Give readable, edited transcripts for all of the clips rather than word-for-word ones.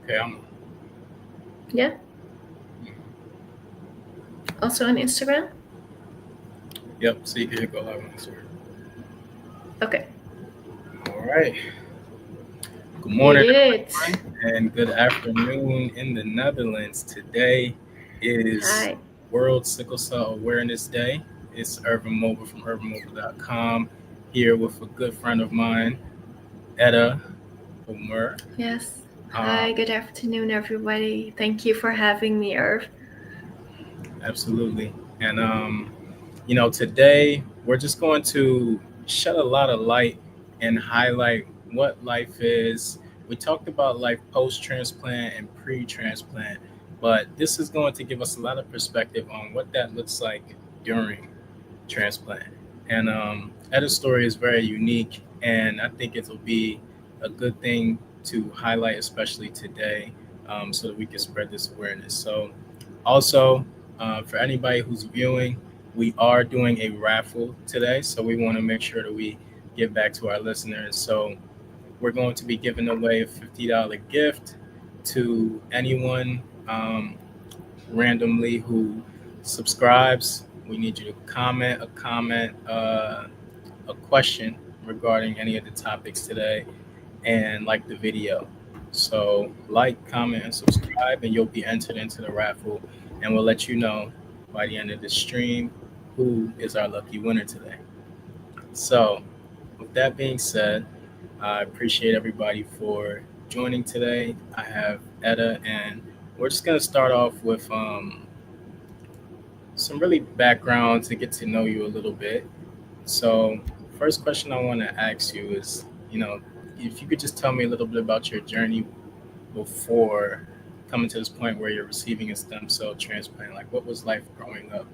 Okay, I'm. Yeah. Also on Instagram. Yep. So you can hit go live on Instagram. Okay. All right. Good We morning, did it. and good afternoon in the Netherlands. Today is Hi. World Sickle Cell Awareness Day. It's Urban Mobile from urbanmobile.com here with a good friend of mine, Eda Omur. Yes. Um, Hi. Good afternoon, everybody. Thank you for having me, Irv. Absolutely. And, today we're just going to shed a lot of light and highlight what life is. We talked about life post transplant and pre transplant, but this is going to give us a lot of perspective on what that looks like during transplant. And Eda's story is very unique, and I think it'll be a good thing to highlight, especially today, so that we can spread this awareness. So, also, for anybody who's viewing, we are doing a raffle today, so we want to make sure that we give back to our listeners. So, we're going to be giving away a $50 gift to anyone randomly who subscribes. We need you to a question regarding any of the topics today, and like the video. So, like, comment, and subscribe, and you'll be entered into the raffle. And we'll let you know by the end of the stream who is our lucky winner today. So, with that being said, I appreciate everybody for joining today. I have Etta, and we're just going to start off with some really background to get to know you a little bit. So, first question I want to ask you is, if you could just tell me a little bit about your journey before coming to this point where you're receiving a stem cell transplant. Like, what was life growing up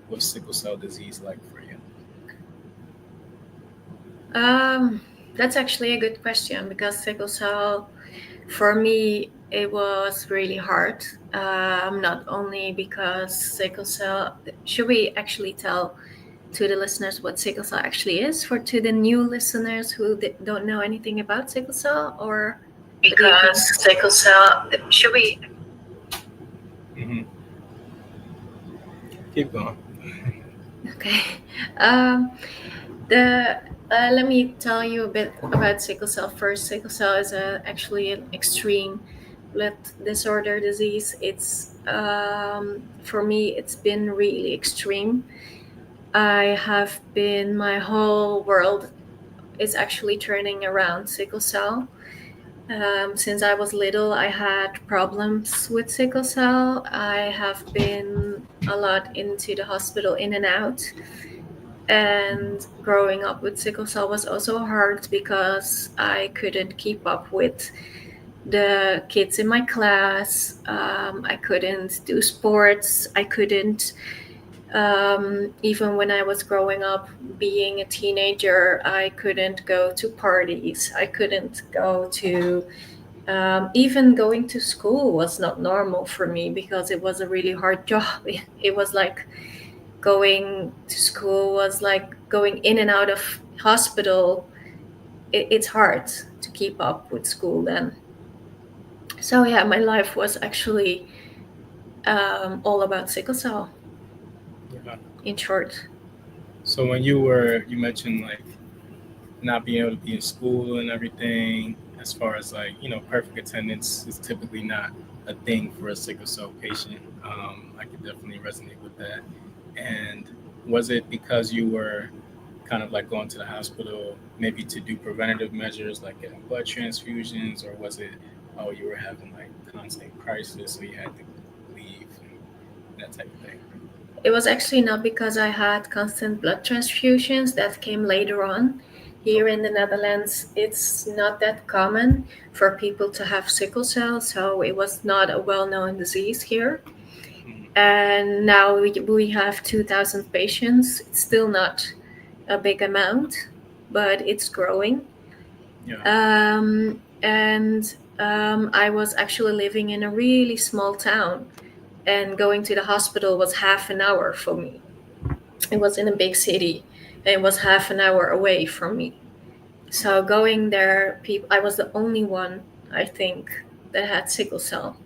with sickle cell disease like for you? Um, that's actually a good question because sickle cell, for me, it was really hard. Not only because sickle cell. Should we actually tell to the listeners what sickle cell actually is for to the new listeners who don't know anything about sickle cell, or what do you think? Because sickle cell, should we? Hmm. Keep going. Okay. Um, the Let me tell you a bit about sickle cell first. Sickle cell is actually an extreme blood disorder disease. It's for me, it's been really extreme. I have been my whole world is actually turning around sickle cell. Since I was little, I had problems with sickle cell. I have been a lot into the hospital, in and out. And growing up with sickle cell was also hard because I couldn't keep up with the kids in my class. I couldn't do sports. I couldn't, even when I was growing up, being a teenager, I couldn't go to parties. I couldn't go to, even going to school was not normal for me because it was a really hard job. It was like going to school was like going in and out of hospital. It's hard to keep up with school then. So yeah, my life was actually all about sickle cell, Yeah. in short. So when you mentioned like not being able to be in school and everything, as far as like, perfect attendance is typically not a thing for a sickle cell patient. I could definitely resonate with that. And was it because you were kind of like going to the hospital maybe to do preventative measures like getting blood transfusions, or was it, oh, you were having like constant crisis so you had to leave and that type of thing? It was actually not because I had constant blood transfusions. That came later on. Here Okay. in the Netherlands, it's not that common for people to have sickle cell, so it was not a well-known disease here. Mhm. And now we have 2,000 patients. It's still not a big amount, but it's growing. Yeah. And I was actually living in a really small town, and going to the hospital was half an hour for me. It was in a big city, and it was half an hour away from me. So going there, people, I was the only one, I think, that had sickle cell.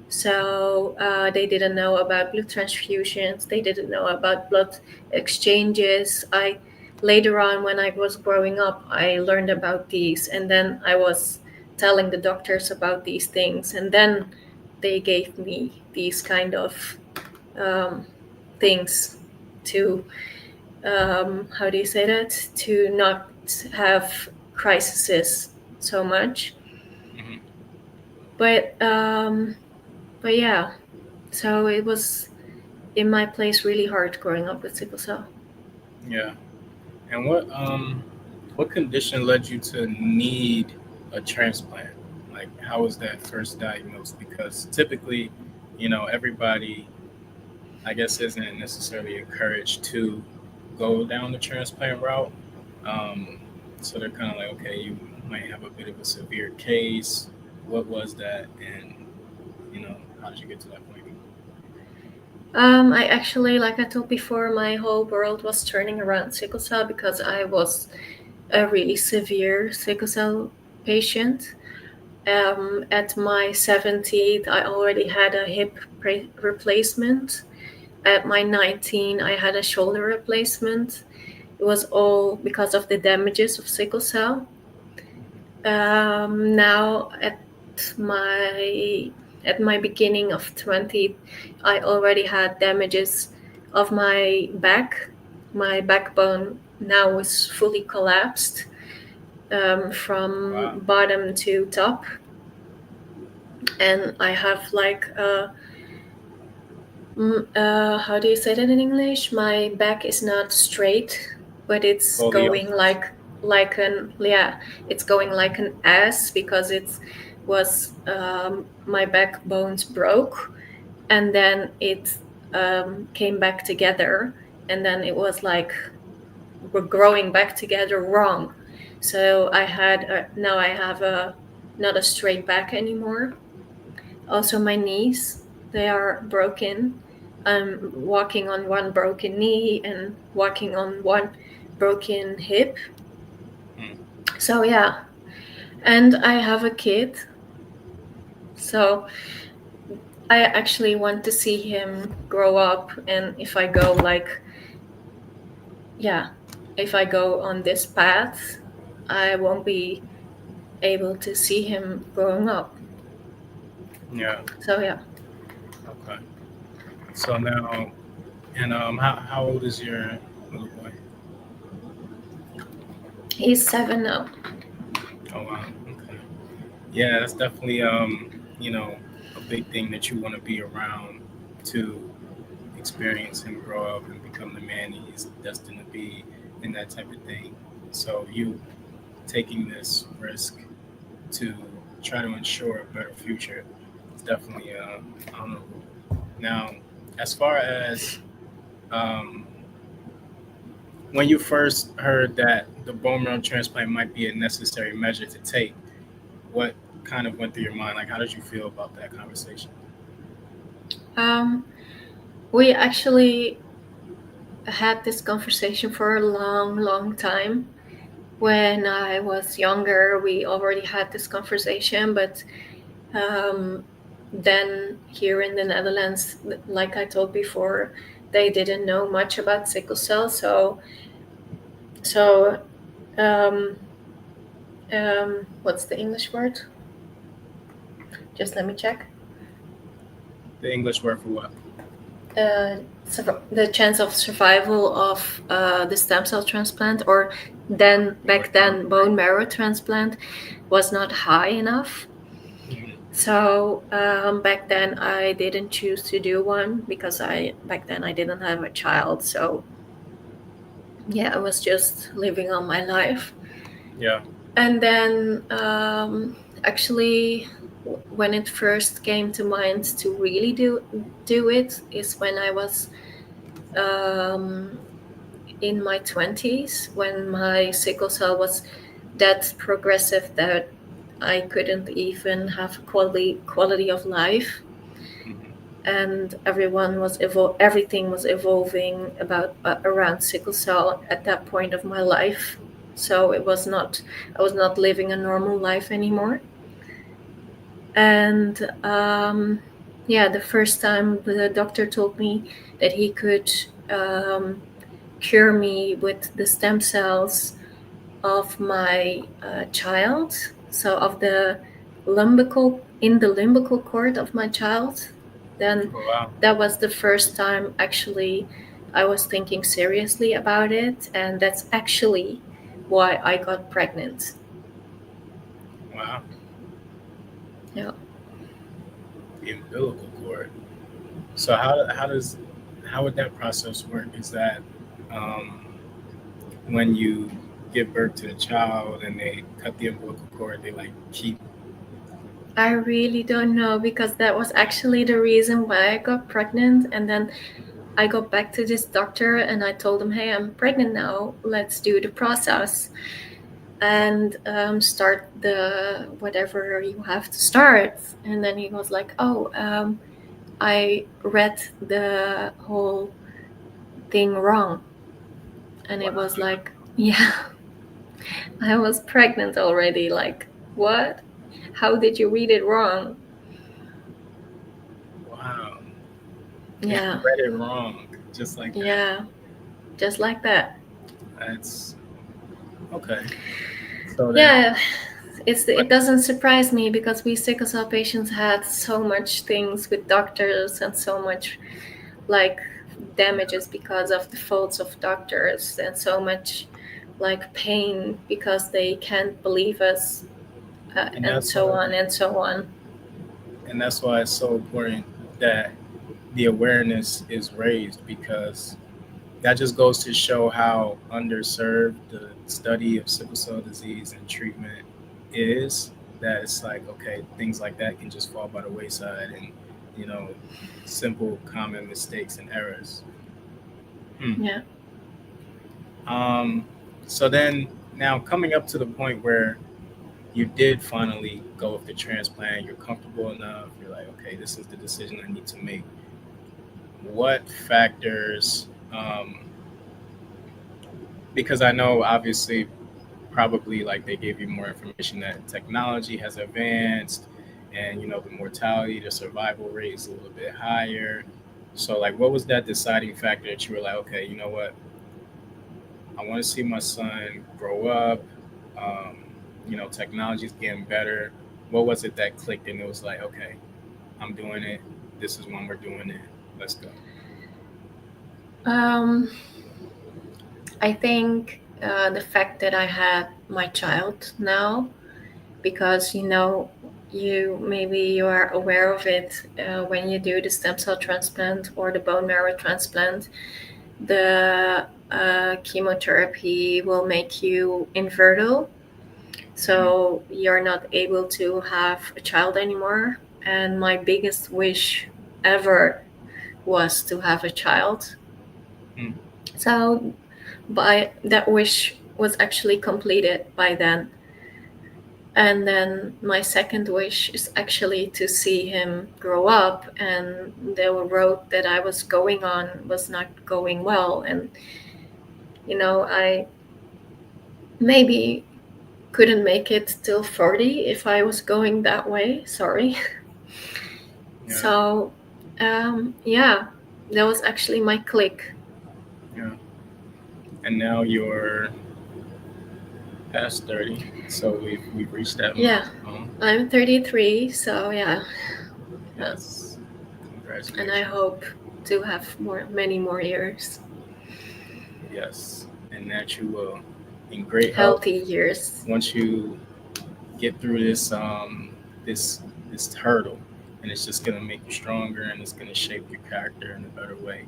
So they didn't know about blood transfusions. They didn't know about blood exchanges. I later on, when I was growing up, I learned about these, and then I was telling the doctors about these things, and then they gave me these kind of um, things to how do you say that, to not have crises so much. Hmm. But um but yeah, so it was in my place really hard growing up with sickle cell. Yeah. And what condition led you to need a transplant? Like, how was that first diagnosed? Because typically, everybody, I guess, isn't necessarily encouraged to go down the transplant route. Um, so they're kind of like, okay, you might have a bit of a severe case. What was that? And, how did you get to that point? I actually, like I told before, my whole world was turning around sickle cell because I was a really severe sickle cell patient. At my 17th, I already had a hip replacement. At my 19, I had a shoulder replacement. It was all because of the damages of sickle cell. Now my at my beginning of 20, I already had damages of my back. My backbone now is fully collapsed, from Wow. bottom to top, and I have like how do you say that in English? My back is not straight, but it's going Scoliosis. like an, yeah, it's going like an S because it was my backbones broke, and then it came back together, and then it was like we're growing back together wrong. So now I have a not a straight back anymore. Also, my knees, they are broken. I'm walking on one broken knee and walking on one broken hip. Mm. So yeah, and I have a kid. So I actually want to see him grow up, and if I go like, yeah, if I go on this path, I won't be able to see him growing up. Yeah. So yeah, Okay. So now, and how old is your little boy? he's 7 now. Oh wow. Okay. Yeah, that's definitely you know, a big thing that you want to be around to experience him grow up and become the man he's destined to be, and that type of thing. So you taking this risk to try to ensure a better future is definitely honorable. Now, as far as um, when you first heard that the bone marrow transplant might be a necessary measure to take, what kind of went through your mind? Like, how did you feel about that conversation? Um, we actually had this conversation for a long, long time. When I was younger, we already had this conversation, but um, then here in the Netherlands, like I told before, they didn't know much about sickle cell. So um, what's the English word? Just let me check. The English word for what? The chance of survival of the stem cell transplant, or then Bone back marrow. then bone marrow transplant, was not high enough. Mhm. So back then I didn't choose to do one because I back then I didn't have a child. So yeah, I was just living on my life. Yeah. And then actually, when it first came to mind to really do it is when I was um, in my 20s, when my sickle cell was that progressive that I couldn't even have quality of life, Hmm. and everything was evolving about around sickle cell at that point of my life. So it was not I was not living a normal life anymore. And yeah, the first time the doctor told me that he could um, cure me with the stem cells of my child, so of the limbical cord of my child, then Oh, wow. that was the first time actually I was thinking seriously about it, and that's actually why I got pregnant. Wow. Yeah. The umbilical cord. So how would that process work? Is that um, when you give birth to the child and they cut the umbilical cord, they like keep. I really don't know, because that was actually the reason why I got pregnant. And then I got back to this doctor and I told him, hey, I'm pregnant now. Let's do the process and start the whatever you have to start. And then he was like, oh, I read the whole thing wrong. And it was Wow. like, yeah, I was pregnant already. Like, what? How did you read it wrong? Wow. They Yeah, read it wrong, just like that. yeah, just like that. That's okay. So then, Yeah, what? it doesn't surprise me, because we sickle cell patients had so much things with doctors and so much like damages because of the faults of doctors, and so much like pain because they can't believe us, And and that's so why, on and so on. and that's why it's so important that the awareness is raised because that just goes to show how underserved the study of sickle cell disease and treatment is. That it's like, okay, things like that can just fall by the wayside and, you know, simple common mistakes and errors. Hmm. Yeah. Um, so then now coming up to the point where you did finally go with the transplant, you're comfortable enough, you're like, okay, this is the decision I need to make. What factors, because I know obviously probably like they gave you more information that technology has advanced and the mortality, the survival rate is a little bit higher. So like what was that deciding factor that you were like, okay, you know what, I want to see my son grow up. um, technology is getting better. What was it that clicked and it was like, okay, I'm doing it, this is when we're doing it, let's go. um I think the fact that I had my child now, because you are aware of it, when you do the stem cell transplant or the bone marrow transplant, the chemotherapy will make you infertile, Mm, so you're not able to have a child anymore. And my biggest wish ever was to have a child. mm, So by that wish was actually completed by then. And then my second wish is actually to see him grow up, and the road that I was going on was not going well. And I maybe couldn't make it till 40 if I was going that way. Sorry. yeah, So, yeah, that was actually my click. yeah. And now you're past 30, so we've reached that Yeah, milestone. I'm 33, so yeah, yeah. Yes, And I congratulations. hope to have many more years, Yes, and that you will, in great health, healthy years. once you get through this this hurdle, and it's just gonna make you stronger, and it's gonna shape your character in a better way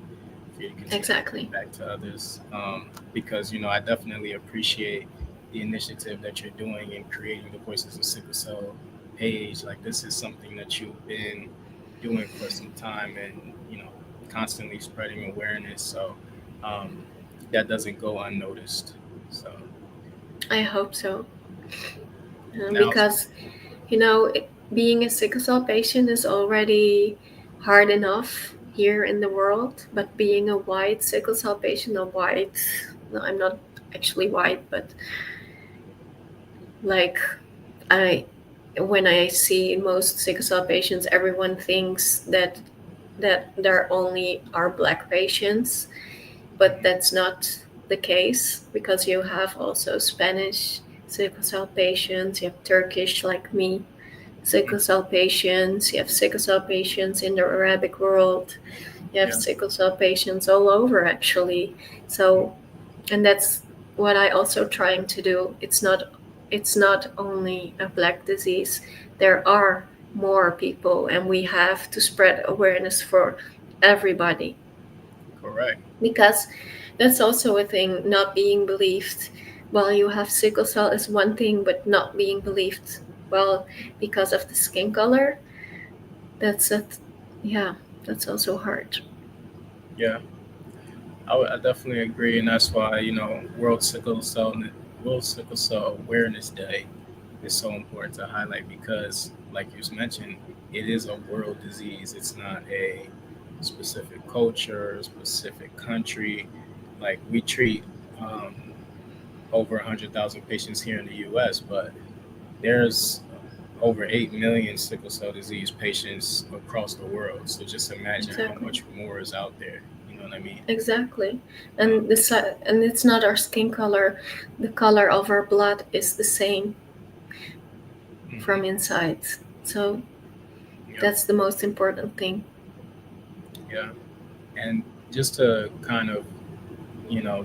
for you to continue to Exactly. give back to others. Because I definitely appreciate the initiative that you're doing in creating the Voices of Sickle Cell page. Like this is something that you've been doing for some time, and constantly spreading awareness. So um, that doesn't go unnoticed. So I hope so. now, Because, being a sickle cell patient is already hard enough here in the world, but being a white sickle cell patient, a white, no, I'm not actually white, but like I when I see most sickle cell patients, everyone thinks that there only are black patients, but Hmm. that's not the case, because you have also Spanish sickle cell patients, you have Turkish like me sickle Hmm. cell patients, you have sickle cell patients in the Arabic world, you have Yeah. sickle cell patients all over actually. So, and that's what I also trying to do. It's not only a black disease. There are more people, and we have to spread awareness for everybody, Correct. because that's also a thing. Not being believed while you have sickle cell is one thing, but not being believed, well, because of the skin color, that's a yeah, that's also hard. Yeah. I definitely agree, and that's why World Sickle Cell Awareness Day is so important to highlight because, like you mentioned, it is a world disease. It's not a specific culture, specific country. Like we treat um, over 100,000 patients here in the U.S., but there's over 8 million sickle cell disease patients across the world. So just imagine how Exactly. much more is out there. You know what I mean? Exactly. Um, And it's not our skin color. The color of our blood is the same from mhm. inside. So Yep. that's the most important thing. Yeah. And just to kind of,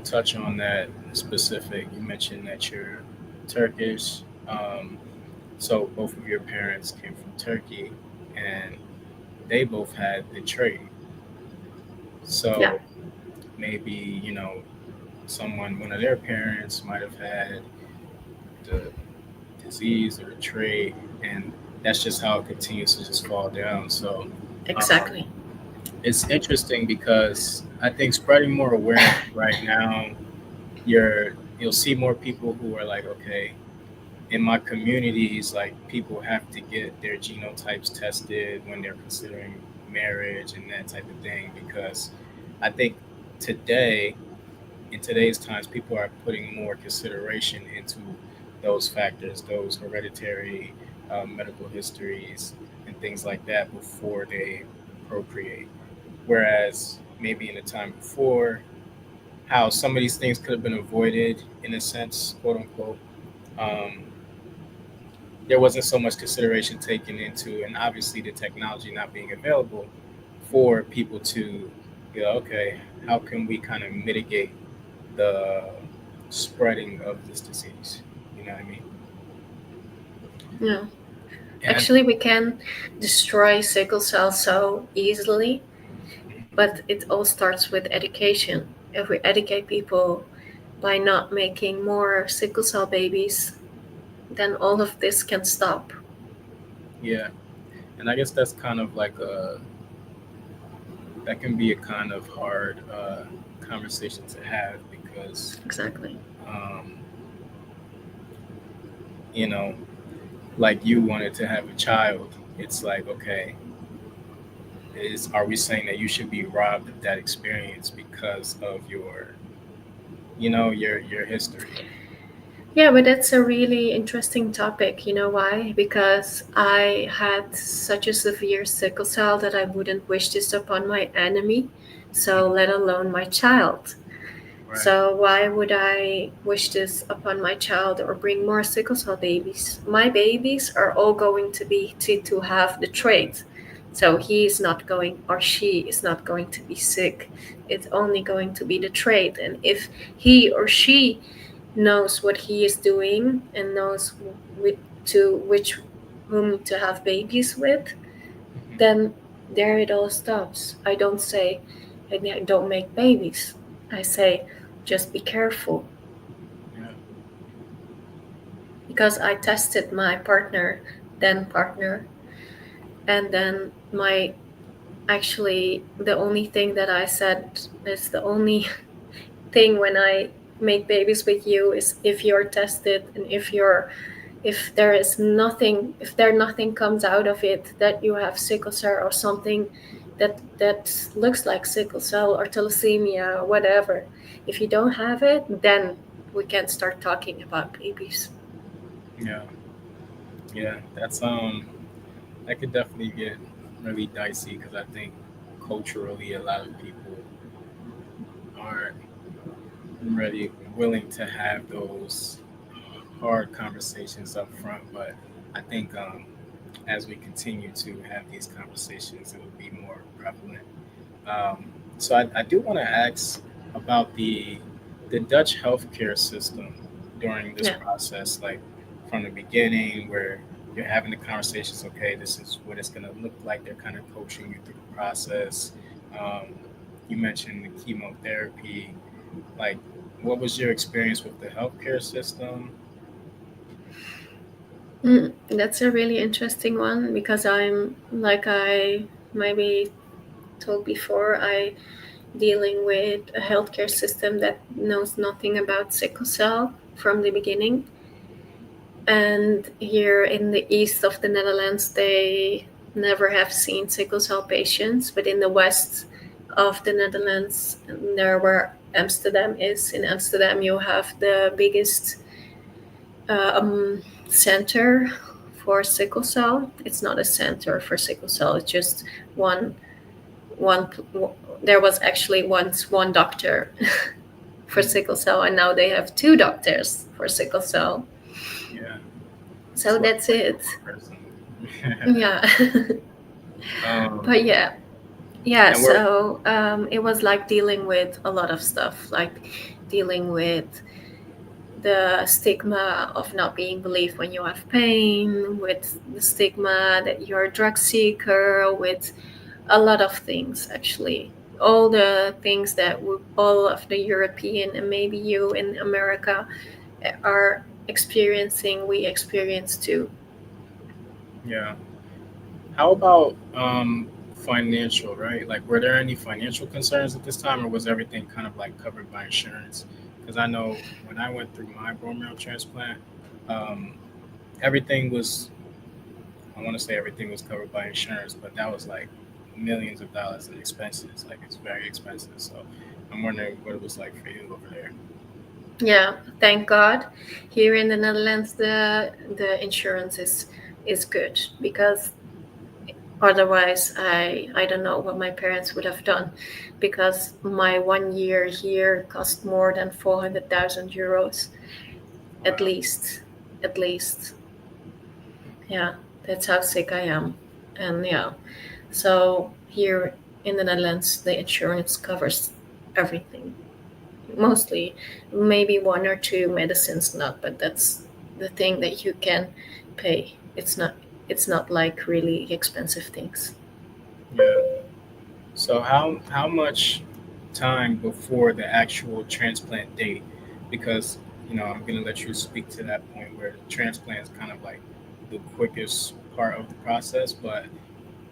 touch on that specific, you mentioned that you're Turkish. So both of your parents came from Turkey and they both had the trait. Yeah, So maybe, one of their parents might have had the disease or the trait, and that's just how it continues to just fall down. So um, exactly. it's interesting because I think spreading more awareness right now, you'll see more people who are like, okay, in my communities, like people have to get their genotypes tested when they're considering marriage and that type of thing because I think today, in today's times, people are putting more consideration into those factors, those hereditary medical histories, and things like that before they procreate. Whereas maybe in the time before, how some of these things could have been avoided in a sense, quote unquote. Um, there wasn't so much consideration taken into, and obviously the technology not being available for people to go, okay, how can we kind of mitigate the spreading of this disease? You know what I mean? Yeah. And Actually, we can destroy sickle cell so easily, but it all starts with education. If we educate people by not making more sickle cell babies, then all of this can stop. yeah, and I guess that's kind of like that can be a kind of hard conversation to have because Exactly. um, you know, like you wanted to have a child. It's like, okay, is are we saying that you should be robbed of that experience because of your history? Yeah, but that's a really interesting topic. You know why? Because I had such a severe sickle cell that I wouldn't wish this upon my enemy, so Mhm. let alone my child. Right. So why would I wish this upon my child or bring more sickle cell babies? My babies are all going to be to have the trait. So he is not going or she is not going to be sick. It's only going to be the trait. And if he or she knows what he is doing and knows with, to which whom to have babies with, Mhm. then there it all stops. I don't say, I don't make babies. I say, just be careful. Yeah. Because I tested my partner, then partner, and then my actually the only thing that I said is the only thing when I make babies with you is if you're tested and if there is nothing, if there nothing comes out of it that you have sickle cell or something that looks like sickle cell or thalassemia or whatever, if you don't have it, then we can start talking about babies. Yeah. Yeah, that could definitely get really dicey because I think culturally a lot of people aren't really willing to have those hard conversations up front. But I think as we continue to have these conversations, it will be more prevalent. Um, so I do want to ask about the Dutch healthcare system during this Yeah. process, like from the beginning, where you're having the conversations. Okay, this is what it's going to look like. They're kind of coaching you through the process. Um, you mentioned the chemotherapy. Like, what was your experience with the healthcare system? That's a really interesting one because I'm, like I maybe told before, I dealing with a healthcare system that knows nothing about sickle cell from the beginning. And here in the east of the Netherlands, they never have seen sickle cell patients. But in the west of the Netherlands, there where Amsterdam is, in Amsterdam, you have the biggest center for sickle cell. It's not a center for sickle cell. It's just one one. There was actually once one doctor for Mhm. sickle cell, and now they have two doctors for sickle cell. Yeah, it's So a lot that's more than it. one person. Yeah. um, But yeah, yeah. and we're So it was like dealing with a lot of stuff, like dealing with the stigma of not being believed when you have pain, with the stigma that you're a drug seeker, with a lot of things actually. All the things that all of the European and maybe you in America are experiencing, we experience too. yeah. How about financial, right? Like, were there any financial concerns at this time, or was everything kind of like covered by insurance? Because I know when I went through my bone marrow transplant, um, everything was, I want to say everything was covered by insurance, but that was like millions of dollars in expenses. Like, it's very expensive. So I'm wondering what it was like for you over there. Yeah, thank God. Here in the Netherlands, the insurance is good because otherwise I don't know what my parents would have done, because my 1 year here cost more than 400,000 euros at Wow. least, at least. Yeah, that's how sick I am, and yeah, so here in the Netherlands, the insurance covers everything. Mostly, maybe one or two medicines not, but that's the thing that you can pay. It's not like really expensive things. Yeah. So how much time before the actual transplant date? Because I'm gonna let you speak to that point where the transplant is kind of like the quickest part of the process. But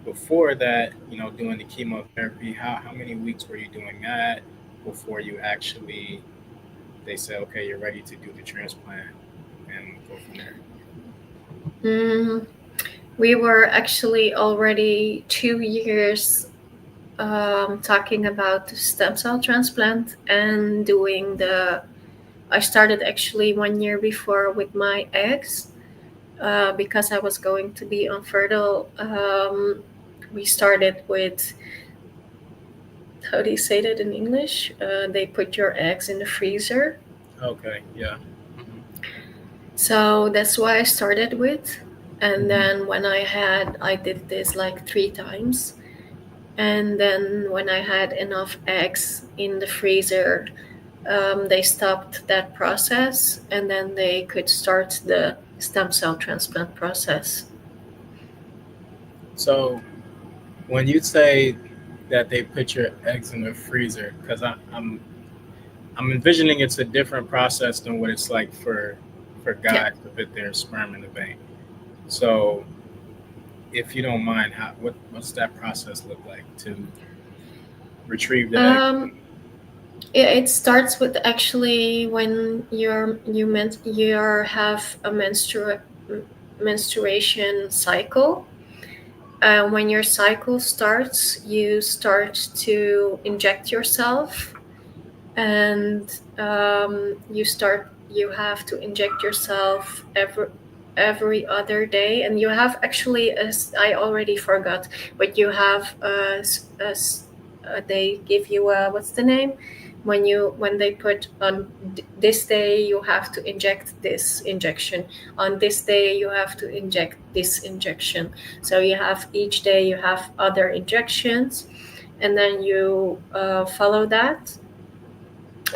before that, doing the chemotherapy, how many weeks were you doing that before you actually they say okay you're ready to do the transplant and go from there? Mm, we were actually already 2 years talking about the stem cell transplant and doing the. I started actually 1 year before with my eggs because I was going to be unfertile. We started with, how do you say that in English? They put your eggs in the freezer. Okay, yeah. So that's why I started with. And Hmm. then when I did this like 3 times. And then when I had enough eggs in the freezer, they stopped that process and then they could start the stem cell transplant process. So when you say that they put your eggs in the freezer, because I'm envisioning it's a different process than what it's like for Yeah. guys to put their sperm in the bank. So if you don't mind, what's that process look like to retrieve the egg? Um, it starts with actually when you have a menstruation cycle. When your cycle starts, you start to inject yourself, and you have to inject yourself every other day, and you have actually, as I already forgot, but you have they give you a, what's the name, when they put on this day you have to inject this injection, on this day you have to inject this injection. So you have each day you have other injections, and then you follow that.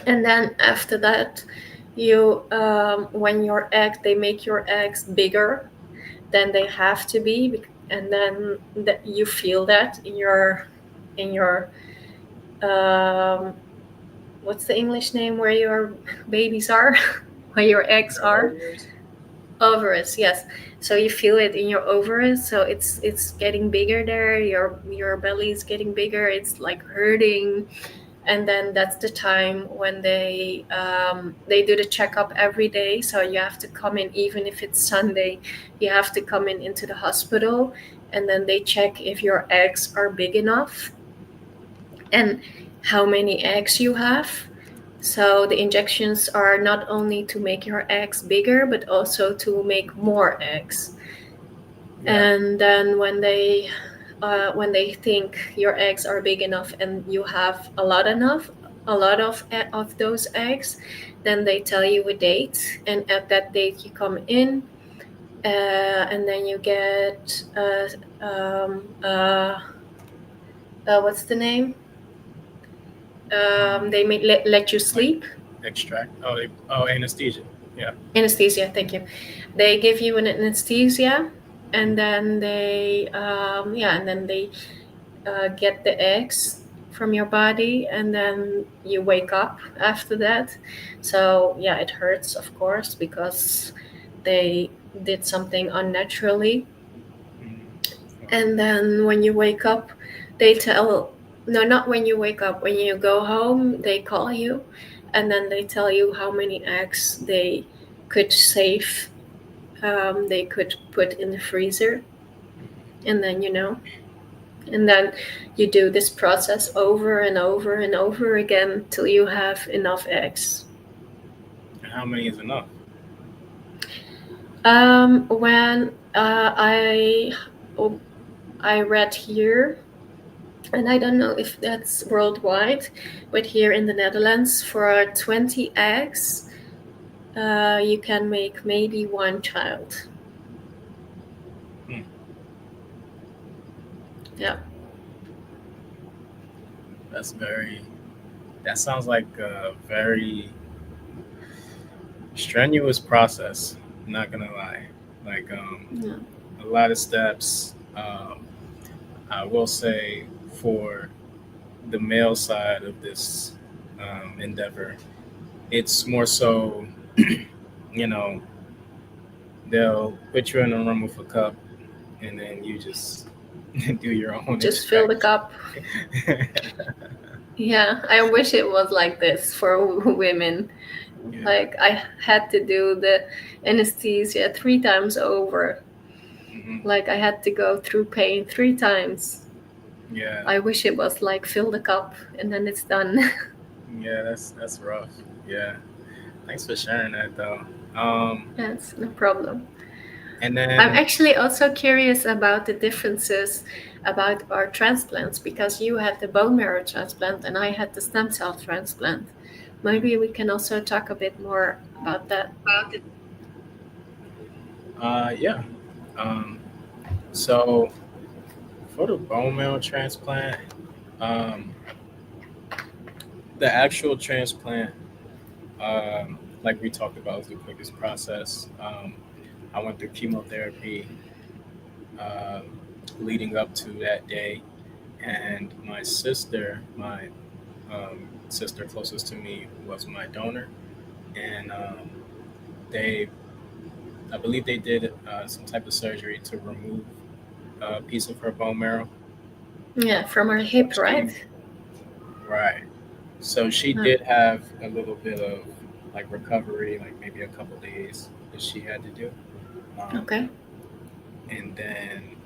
And then after that, you when your egg, they make your eggs bigger than they have to be, and then you feel that in your um, what's the English name where your babies are, where your eggs Your are? ovaries. Ovaries, yes. So you feel it in your ovaries, so it's getting bigger there. Your belly is getting bigger. It's like hurting, and then that's the time when they do the checkup every day. So you have to come in, even if it's Sunday, you have to come in into the hospital, and then they check if your eggs are big enough and how many eggs you have. So the injections are not only to make your eggs bigger, but also to make more eggs. Yeah. And then when they think your eggs are big enough and you have a lot of those eggs, then they tell you a date, and at that date you come in, and then you get what's the name? Um, They may let you like sleep. extract. Oh, oh, anesthesia. Yeah. Anesthesia, thank you. They give you an anesthesia, and then they get the eggs from your body, and then you wake up after that. So yeah, it hurts, of course, because they did something unnaturally. Okay. And then when you wake up, they tell, no, not when you wake up, when you go home, they call you, and then they tell you how many eggs they could save, they could put in the freezer, and then and then you do this process over and over and over again till you have enough eggs. And how many is enough? When oh, I read here, and I don't know if that's worldwide, but here in the Netherlands, for 20 eggs, you can make maybe one child. Hmm. Yeah. That's very. That sounds like a very strenuous process. I'm not gonna lie. Like Yeah. a lot of steps. I will say for the male side of this endeavor, it's more so, you know, they'll put you in a room with a cup, and then you just do your own Just fill the extraction. cup. Yeah, I wish it was like this for women. Yeah. Like I had to do the anesthesia 3 times over. Hmm. Like I had to go through pain 3 times. Yeah. I wish it was like fill the cup and then it's done. Yeah. That's rough. Yeah. Thanks for sharing that though. Um, That's no problem. and I'm then actually also curious about the differences about our transplants, because you had the bone marrow transplant and I had the stem cell transplant. Maybe we can also talk a bit more about that. yeah. Um, so for the bone marrow transplant, um, the actual transplant, like we talked about, was the quickest process. I went through chemotherapy um, leading up to that day, and my sister closest to me, was my donor, and they, I believe they did some type of surgery to remove a piece of her bone marrow. Yeah, from our So hip, right? she, right. So she Huh. did have a little bit of like recovery, like maybe a couple days that she had to do. Um, Okay. and then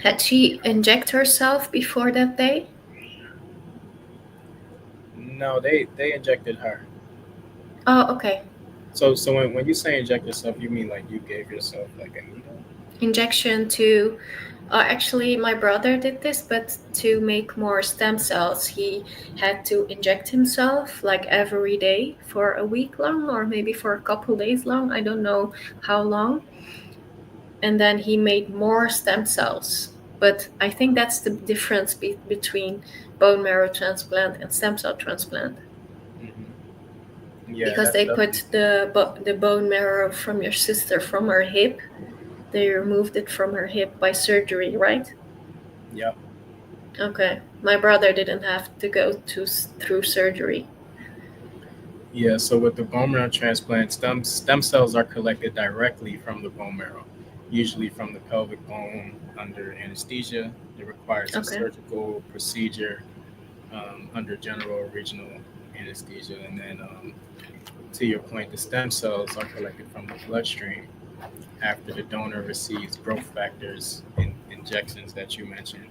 Had she inject herself before that day? no, they injected her. Oh, okay. So when you say inject yourself, you mean like you gave yourself like a needle? Injection to actually my brother did this, but to make more stem cells he had to inject himself like every day for a week long, or maybe for a couple days long, I don't know how long. And then he made more stem cells. But I think that's the difference between bone marrow transplant and stem cell transplant, Hmm. Yeah, because that's they definitely. put the bone marrow from your sister from her hip. They removed it from her hip by surgery, right? Yep. Okay, my brother didn't have to go through surgery. Yeah. So with the bone marrow transplant, stem cells are collected directly from the bone marrow, usually from the pelvic bone under anesthesia. It requires a Okay. surgical procedure under general or regional anesthesia, and then to your point, the stem cells are collected from the bloodstream after the donor receives growth factors and injections that you mentioned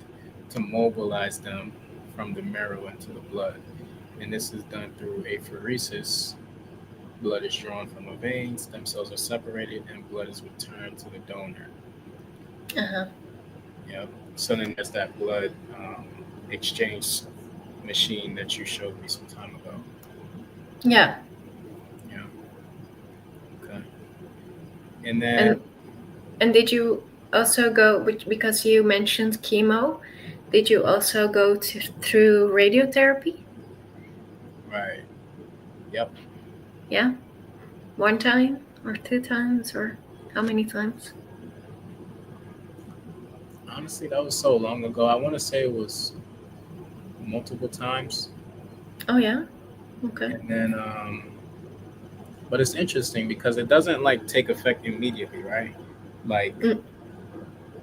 to mobilize them from the marrow into the blood. And this is done through apheresis. Blood is drawn from a vein, stem cells are separated, and blood is returned to the donor. Uh-huh. Yep. So then there's that blood exchange machine that you showed me some time ago. Yeah. Yeah. Okay. And then, And did you also go, because you mentioned chemo, did you also go through radiotherapy? right. Yep. Yeah. One time or two times, or how many times? Honestly, that was so long ago. I want to say it was multiple times. Oh yeah. Okay. And then, but it's interesting because it doesn't like take effect immediately, right? Like Mm,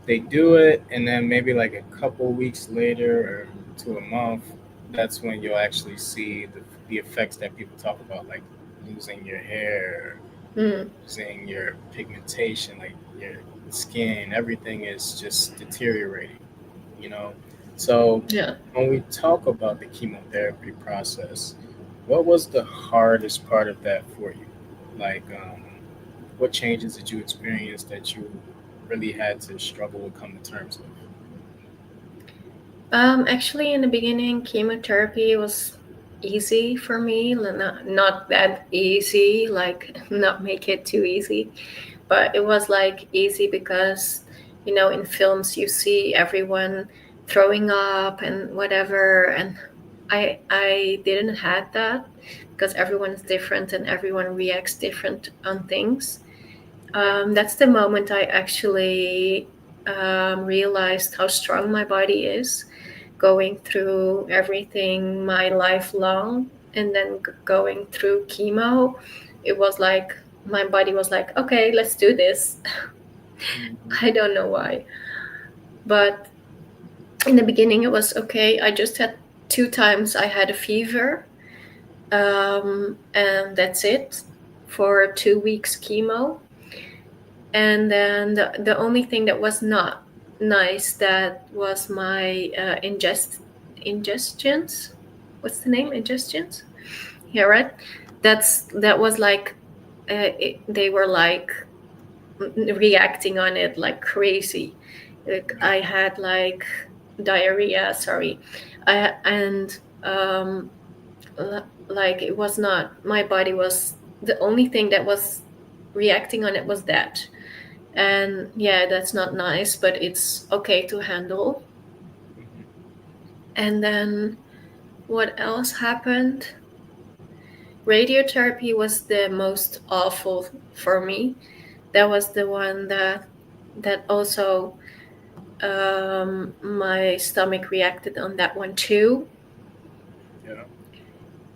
they do it, and then maybe like a couple weeks later or to a month, that's when you'll actually see the effects that people talk about, like losing your hair, mm, losing your pigmentation, like your skin, everything is just deteriorating, you know? So yeah. when we talk about the chemotherapy process, what was the hardest part of that for you? Like, what changes did you experience that you really had to struggle with come to terms with? Actually, in the beginning, chemotherapy was easy for me. Not that easy, like not make it too easy, but it was like easy because, in films you see everyone throwing up and whatever, and I didn't had that, because everyone is different and everyone reacts different on things. Right. That's the moment I actually realized how strong my body is, going through everything my life long, and then going through chemo. It was like my body was like, okay, let's do this. Hmm. I don't know why, but in the beginning it was okay. I just had two times I had a fever, and that's it for 2 weeks chemo. And then the only thing that was not nice, that was my ingestions. What's the name? Ingestions. Yeah, right. That was like, they were like reacting on it like crazy. Like, Right. I had like diarrhea. Sorry, and like it was not, my body was, the only thing that was reacting on it was that. And yeah, that's not nice, but it's okay to handle. Hmm. And then what else happened? Radiotherapy was the most awful for me. That was the one that also, my stomach reacted on that one too. Yeah.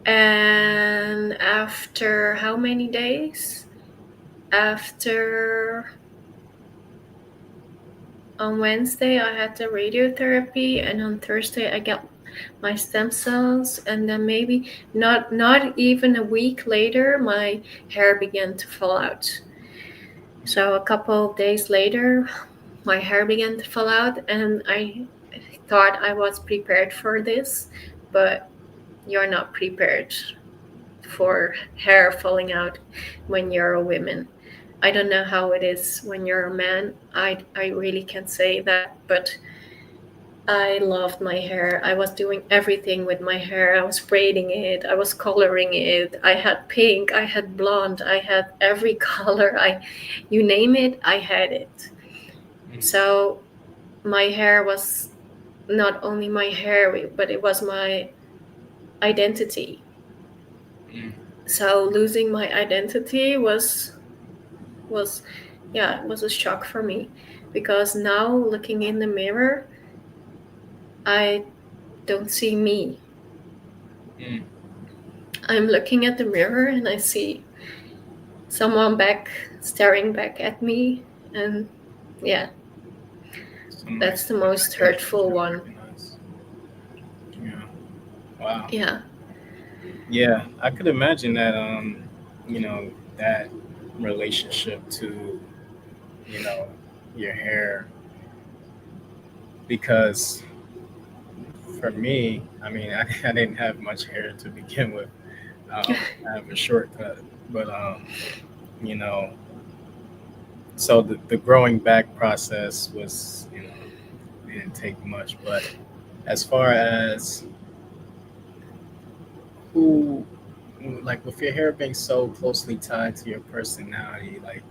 And after how many days? After, on Wednesday I had the radiotherapy, and on Thursday I got my stem cells, and then maybe not even a week later my hair began to fall out. So a couple of days later my hair began to fall out, and I thought I was prepared for this, but you're not prepared for hair falling out when you're a woman. I don't know how it is when you're a man. I really can't say that, but I loved my hair. I was doing everything with my hair. I was braiding it, I was coloring it. I had pink, I had blonde, I had every color. I you name it, I had it. Mm, So my hair was not only my hair, but it was my identity. mm, So losing my identity was yeah, it was a shock for me, because now looking in the mirror, I don't see me. mm. I'm looking at the mirror and I see someone back staring back at me, and yeah, Somebody that's the staring most back at you hurtful you don't one. recognize. Yeah. Wow. Yeah. Yeah, I could imagine that. You know, that relationship to, you know, your hair, because for me, I mean, I didn't have much hair to begin with. I have a shortcut, but you know, so the growing back process was, didn't take much. But as far as who, like with your hair being so closely tied to your personality, like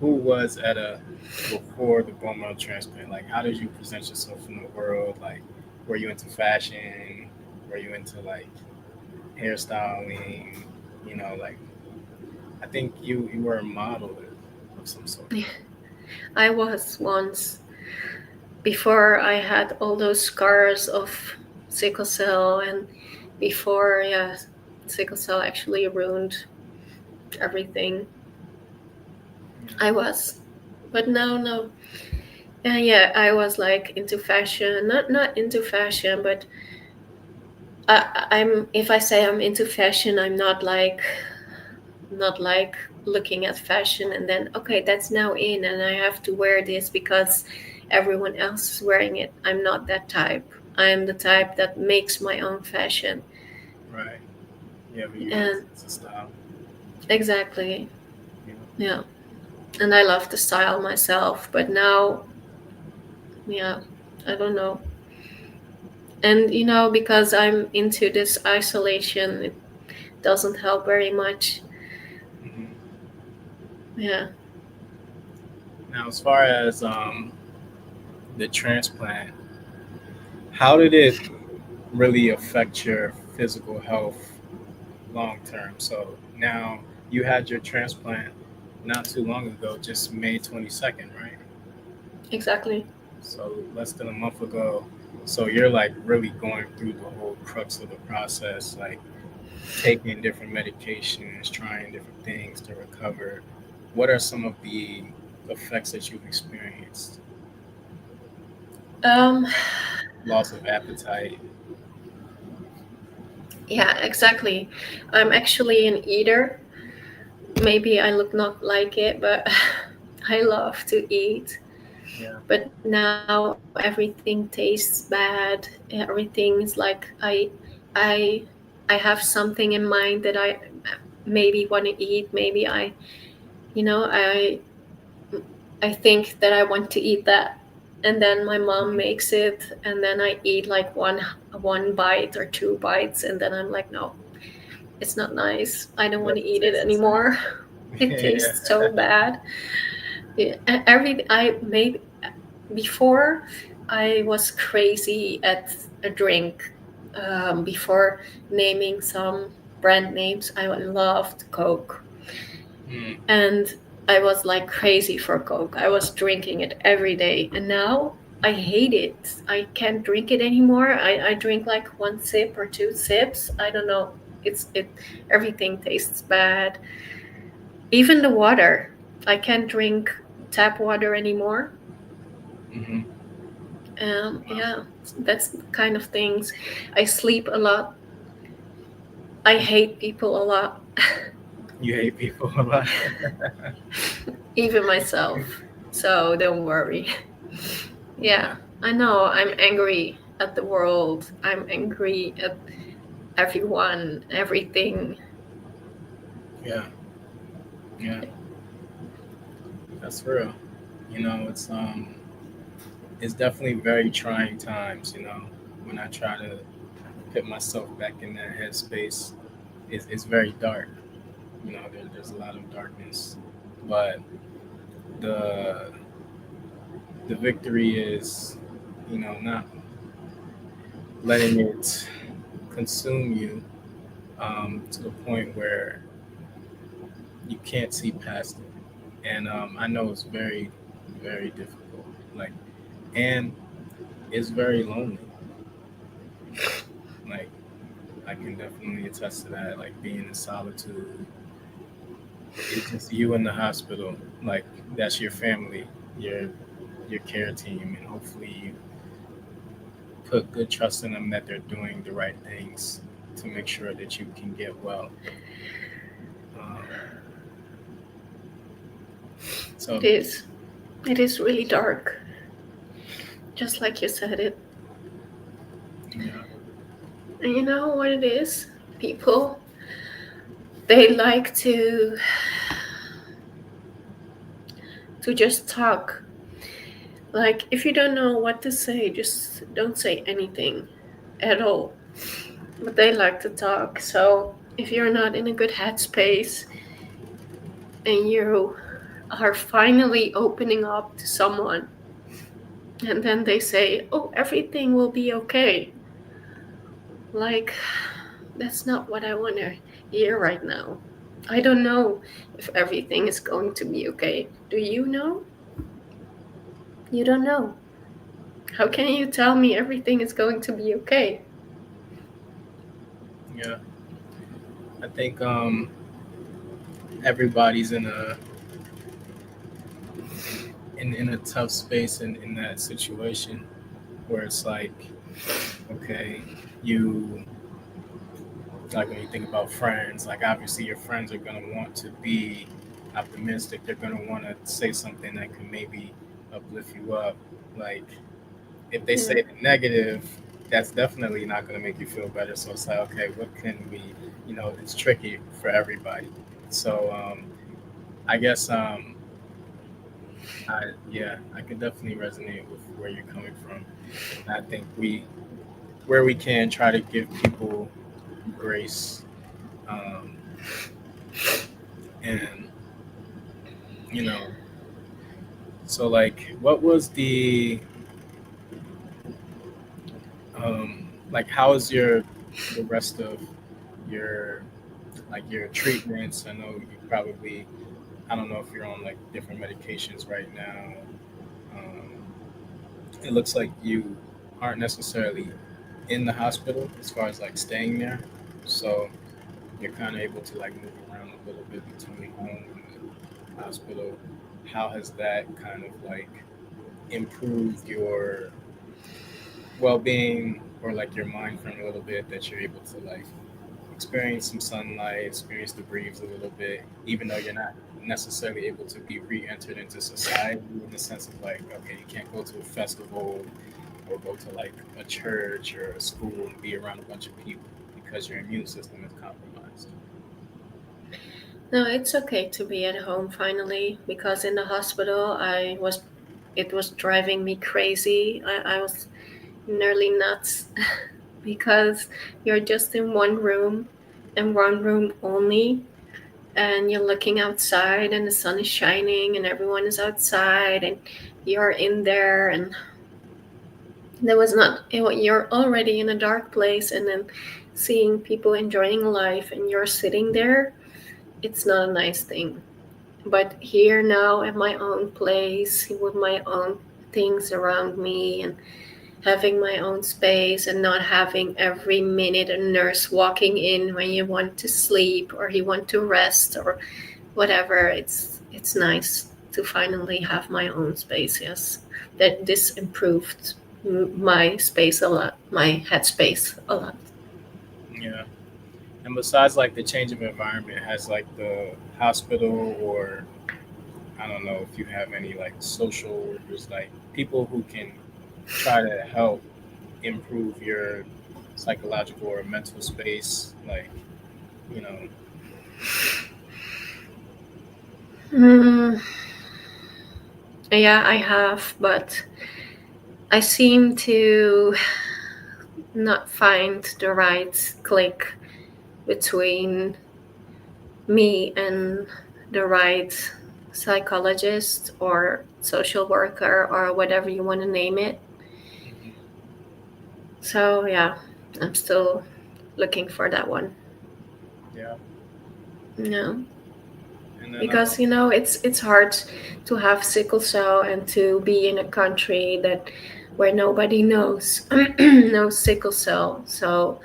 who was at a before the bone marrow transplant? Like, how did you present yourself in the world? Like, were you into fashion? Were you into like hairstyling? Like I think you were a model of some sort. I was once, before I had all those scars of sickle cell, and before, yeah, sickle cell actually ruined everything. I was, but now, no. Yeah, I was like into fashion, not into fashion, but I'm, if I say I'm into fashion, I'm not like looking at fashion and then, okay, that's now in and I have to wear this because everyone else is wearing it. I'm not that type. I'm the type that makes my own fashion. Right. Yeah, but you use And it as a style. exactly, You know? yeah. And I love to style myself, but now, yeah, I don't know. And because I'm into this isolation, it doesn't help very much. Hmm. Yeah. Now, as far as the transplant, how did it really affect your physical health long term? So now you had your transplant not too long ago, just May 22nd, right? Exactly. So less than a month ago. So you're like really going through the whole crux of the process, like taking different medications, trying different things to recover. What are some of the effects that you've experienced? um Loss of appetite. yeah, exactly. I'm actually an eater. Maybe I look not like it, but I love to eat. Yeah. But now everything tastes bad. Everything is like I I have something in mind that I maybe want to eat. Maybe you know, I I think that I want to eat that, and then my mom Mhm. makes it, and then I eat like one bite or two bites, and then I'm like, no, it's not nice. I don't want to Doesn't eat it taste the anymore. same. It Yeah. tastes so bad. Yeah, every I made before, I was crazy at a drink. Before naming some brand names, I loved Coke, Mm. and I was like crazy for Coke. I was drinking it every day, and now I hate it. I can't drink it anymore. I drink like one sip or two sips. I don't know. It everything tastes bad. Even the water. I can't drink tap water anymore. Hmm. Yeah, that's the kind of things. I sleep a lot. I hate people a lot, You hate people a lot. even myself. So don't worry. Yeah, Yeah. I know I'm angry at the world. I'm angry at everyone, everything. Yeah, yeah, that's real. It's definitely very trying times. When I try to put myself back in that headspace, it's very dark. There's a lot of darkness, but the the victory is, not letting it consume you, to the point where you can't see past it. And I know it's very, very difficult. Like, and it's very lonely. Like, I can definitely attest to that. Like, being in solitude, it's just you in the hospital. Like, that's your family, your care team, and hopefully you put good trust in them that they're doing the right things to make sure that you can get well. Um, It so is. It is really dark, just like you said it. yeah, And you know what it is? People, they like to just talk. Like if you don't know what to say, just don't say anything at all. But they like to talk. So if you're not in a good headspace and you are finally opening up to someone, and then they say, "Oh, everything will be okay." Like that's not what I want to hear right now. I don't know if everything is going to be okay. Do you know? You don't know. How can you tell me everything is going to be okay? yeah. I think everybody's in a tough space in that situation where it's like, okay, you like when you think about friends, like obviously your friends are gonna want to be optimistic. They're gonna want to say something that can maybe uplift you up. Like if they say Yeah. the negative, that's definitely not gonna make you feel better. So it's like, okay, what can we, it's tricky for everybody. So I guess yeah, I can definitely resonate with where you're coming from. I think where we can try to give people grace, um, and you know, so like, what was like, how is the rest of your like your treatments? I know you probably, I don't know if you're on like different medications right now. Um, it looks like you aren't necessarily in the hospital as far as like staying there, so you're kind of able to like move around a little bit between home and the hospital. How has that kind of like improved your well-being or like your mind frame a little bit, that you're able to like experience some sunlight, experience the breeze a little bit, even though you're not necessarily able to be re-entered into society in the sense of like, okay, you can't go to a festival or go to like a church or a school and be around a bunch of people because your immune system is compromised. No, it's okay to be at home finally because in the hospital it was driving me crazy. I was nearly nuts because you're just in one room and one room only, and you're looking outside and the sun is shining and everyone is outside and you're in there, and there was not you're already in a dark place, and then seeing people enjoying life and you're sitting there, it's not a nice thing. But here now at my own place with my own things around me and having my own space and not having every minute a nurse walking in when you want to sleep or you want to rest or whatever, it's nice to finally have my own space. Yes, that this improved my space a lot, my headspace a lot. Yeah. And besides like the change of environment, has like the hospital, or I don't know if you have any like social workers, like people who can try to help improve your psychological or mental space, like, you know, Mm, yeah, I have, but I seem to not find the right click between me and the right psychologist or social worker or whatever you want to name it. Hmm. So yeah, I'm still looking for that one. Yeah, No, and then because it's hard to have sickle cell and to be in a country that where nobody knows knows sickle cell. So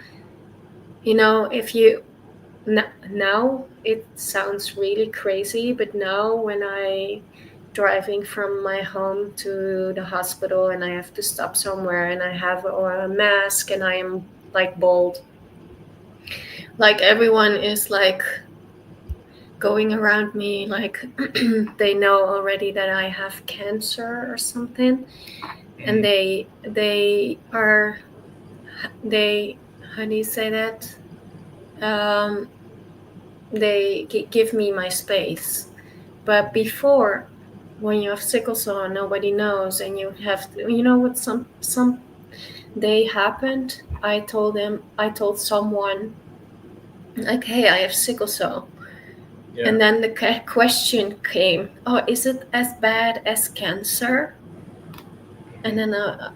if you now it sounds really crazy, but now when I driving from my home to the hospital and I have to stop somewhere and I have a mask and I am like bold, like everyone is like going around me like they know already that I have cancer or something, and hmm they how do you say that, um they give me my space. But before, when you have sickle cell, nobody knows, and you have to, what some day happened. I told someone like, "Hey, I have sickle cell," yeah, and then the question came, "Oh, is it as bad as cancer?" And then I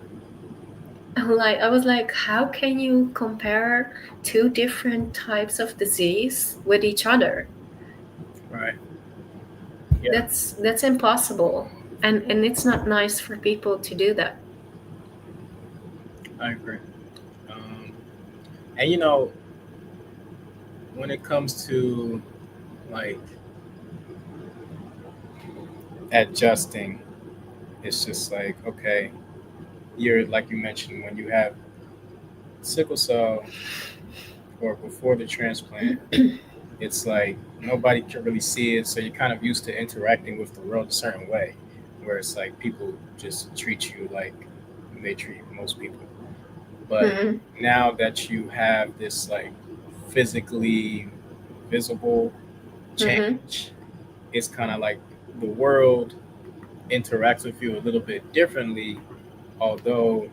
was like, "How can you compare two different types of disease with each other? right, yeah, That's impossible." And it's not nice for people to do that. I agree. Um, and when it comes to like adjusting, it's just like, okay, you're like you mentioned, when you have sickle cell or before the transplant, it's like nobody can really see it, so you're kind of used to interacting with the world a certain way, where it's like people just treat you like they treat most people. But Mhm. now that you have this like physically visible Mhm. change, it's kind of like the world interacts with you a little bit differently, although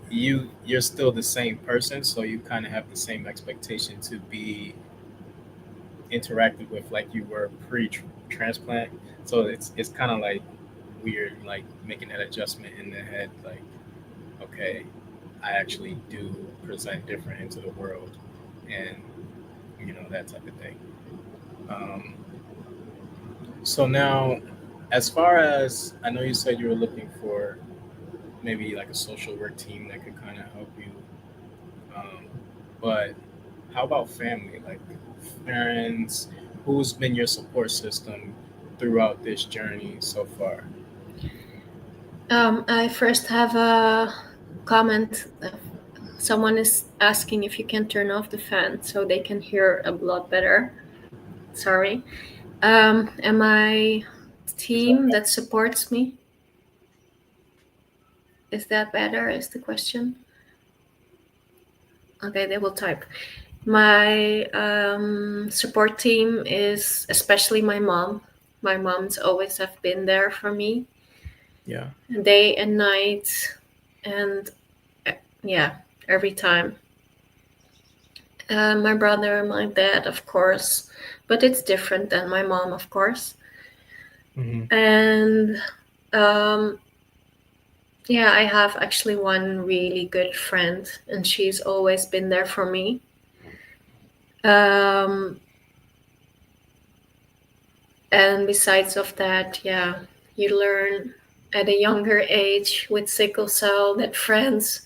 you're still the same person, so you kind of have the same expectation to be interacted with like you were pre-transplant. So it's kind of like weird, like making that adjustment in the head, like, okay, I actually do present different into the world, and that type of thing. Um, so now, as far as I know, you said you were looking for maybe like a social work team that could kind of help you. Um, but how about family, like friends? Who's been your support system throughout this journey so far? I first have a comment. Someone is asking if you can turn off the fan so they can hear a lot better. Sorry. And my Is that team that supports me, is that better? Is the question? Okay, they will type. My support team is especially my mom. My mom's always have been there for me, yeah. day and night, and uh, yeah, every time. My brother, my dad, of course, but it's different than my mom, of course. Hmm. And um, yeah, I have actually one really good friend, and she's always been there for me. Um, and besides of that, yeah, you learn at a younger age with sickle cell that friends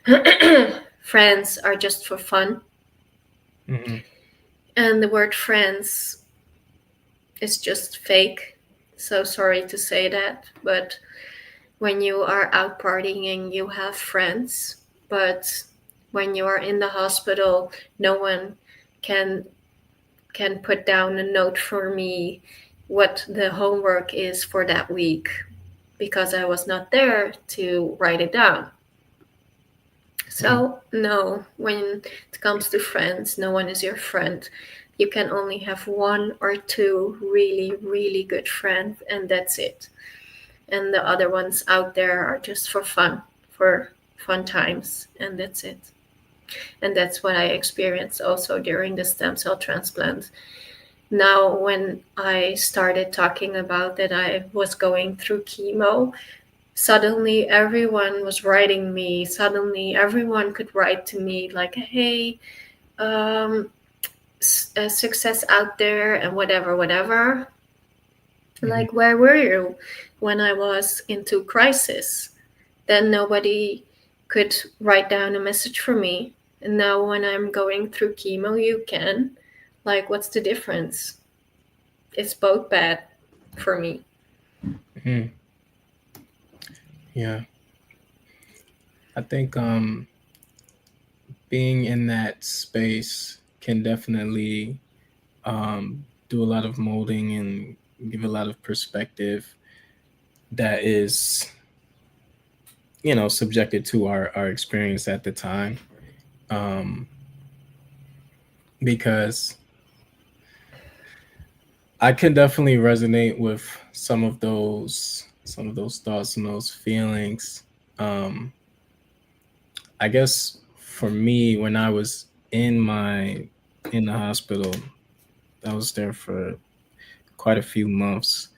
are just for fun, Hmm. and the word friends is just fake. So sorry to say that, but when you are out partying, you have friends, but when you are in the hospital, no one can can put down a note for me what the homework is for that week because I was not there to write it down. Hmm. So no, when it comes to friends, no one is your friend. You can only have one or two really, really good friends, and that's it. And the other ones out there are just for fun times, and that's it. And that's what I experienced also during the stem cell transplant. Now, when I started talking about that I was going through chemo, suddenly everyone was writing me. Suddenly, everyone could write to me like, "Hey, um, success out there," and whatever, whatever. Mhm. Like, where were you when I was into crisis? Then nobody could write down a message for me. And now, when I'm going through chemo, you can. Like, what's the difference? It's both bad for me. Mhm. Yeah, I think being in that space can definitely do a lot of molding and give a lot of perspective that is, subjected to our experience at the time. Um, because I can definitely resonate with some of those thoughts and those feelings. Um, I guess for me, when I was in the hospital, I was there for quite a few months,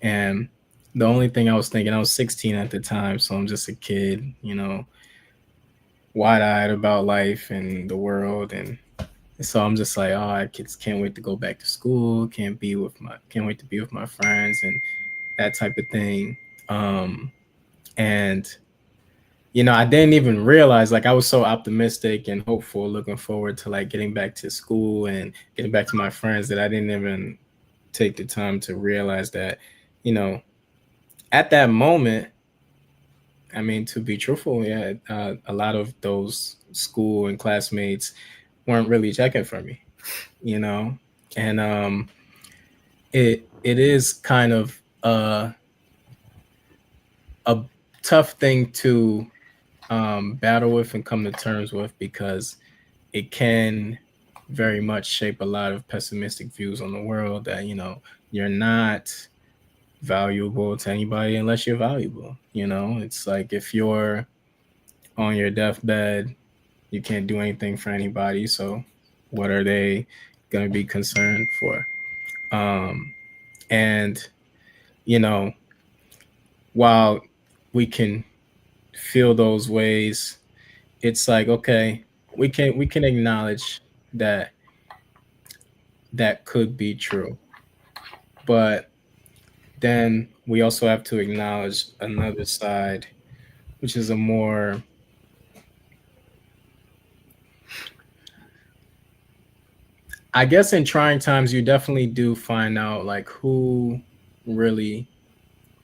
and the only thing I was thinking, I was 16 at the time, so I'm just a kid, wide-eyed about life and the world, and so I'm just like, oh, I kids can't wait to go back to school, can't wait to be with my friends and that type of thing. Um, and I didn't even realize, like, I was so optimistic and hopeful, looking forward to like getting back to school and getting back to my friends, that I didn't even take the time to realize that, you know, at that moment, I mean, to be truthful, yeah, a lot of those school and classmates weren't really checking for me, you know, and it is kind of a tough thing to battle with and come to terms with, because it can very much shape a lot of pessimistic views on the world, that you're not valuable to anybody unless you're valuable. It's like, if you're on your deathbed, you can't do anything for anybody, so what are they going to be concerned for? And you know while we can feel those ways, it's like, okay, we can acknowledge that that could be true, but then we also have to acknowledge another side, which is a more, I guess, in trying times, you definitely do find out like who really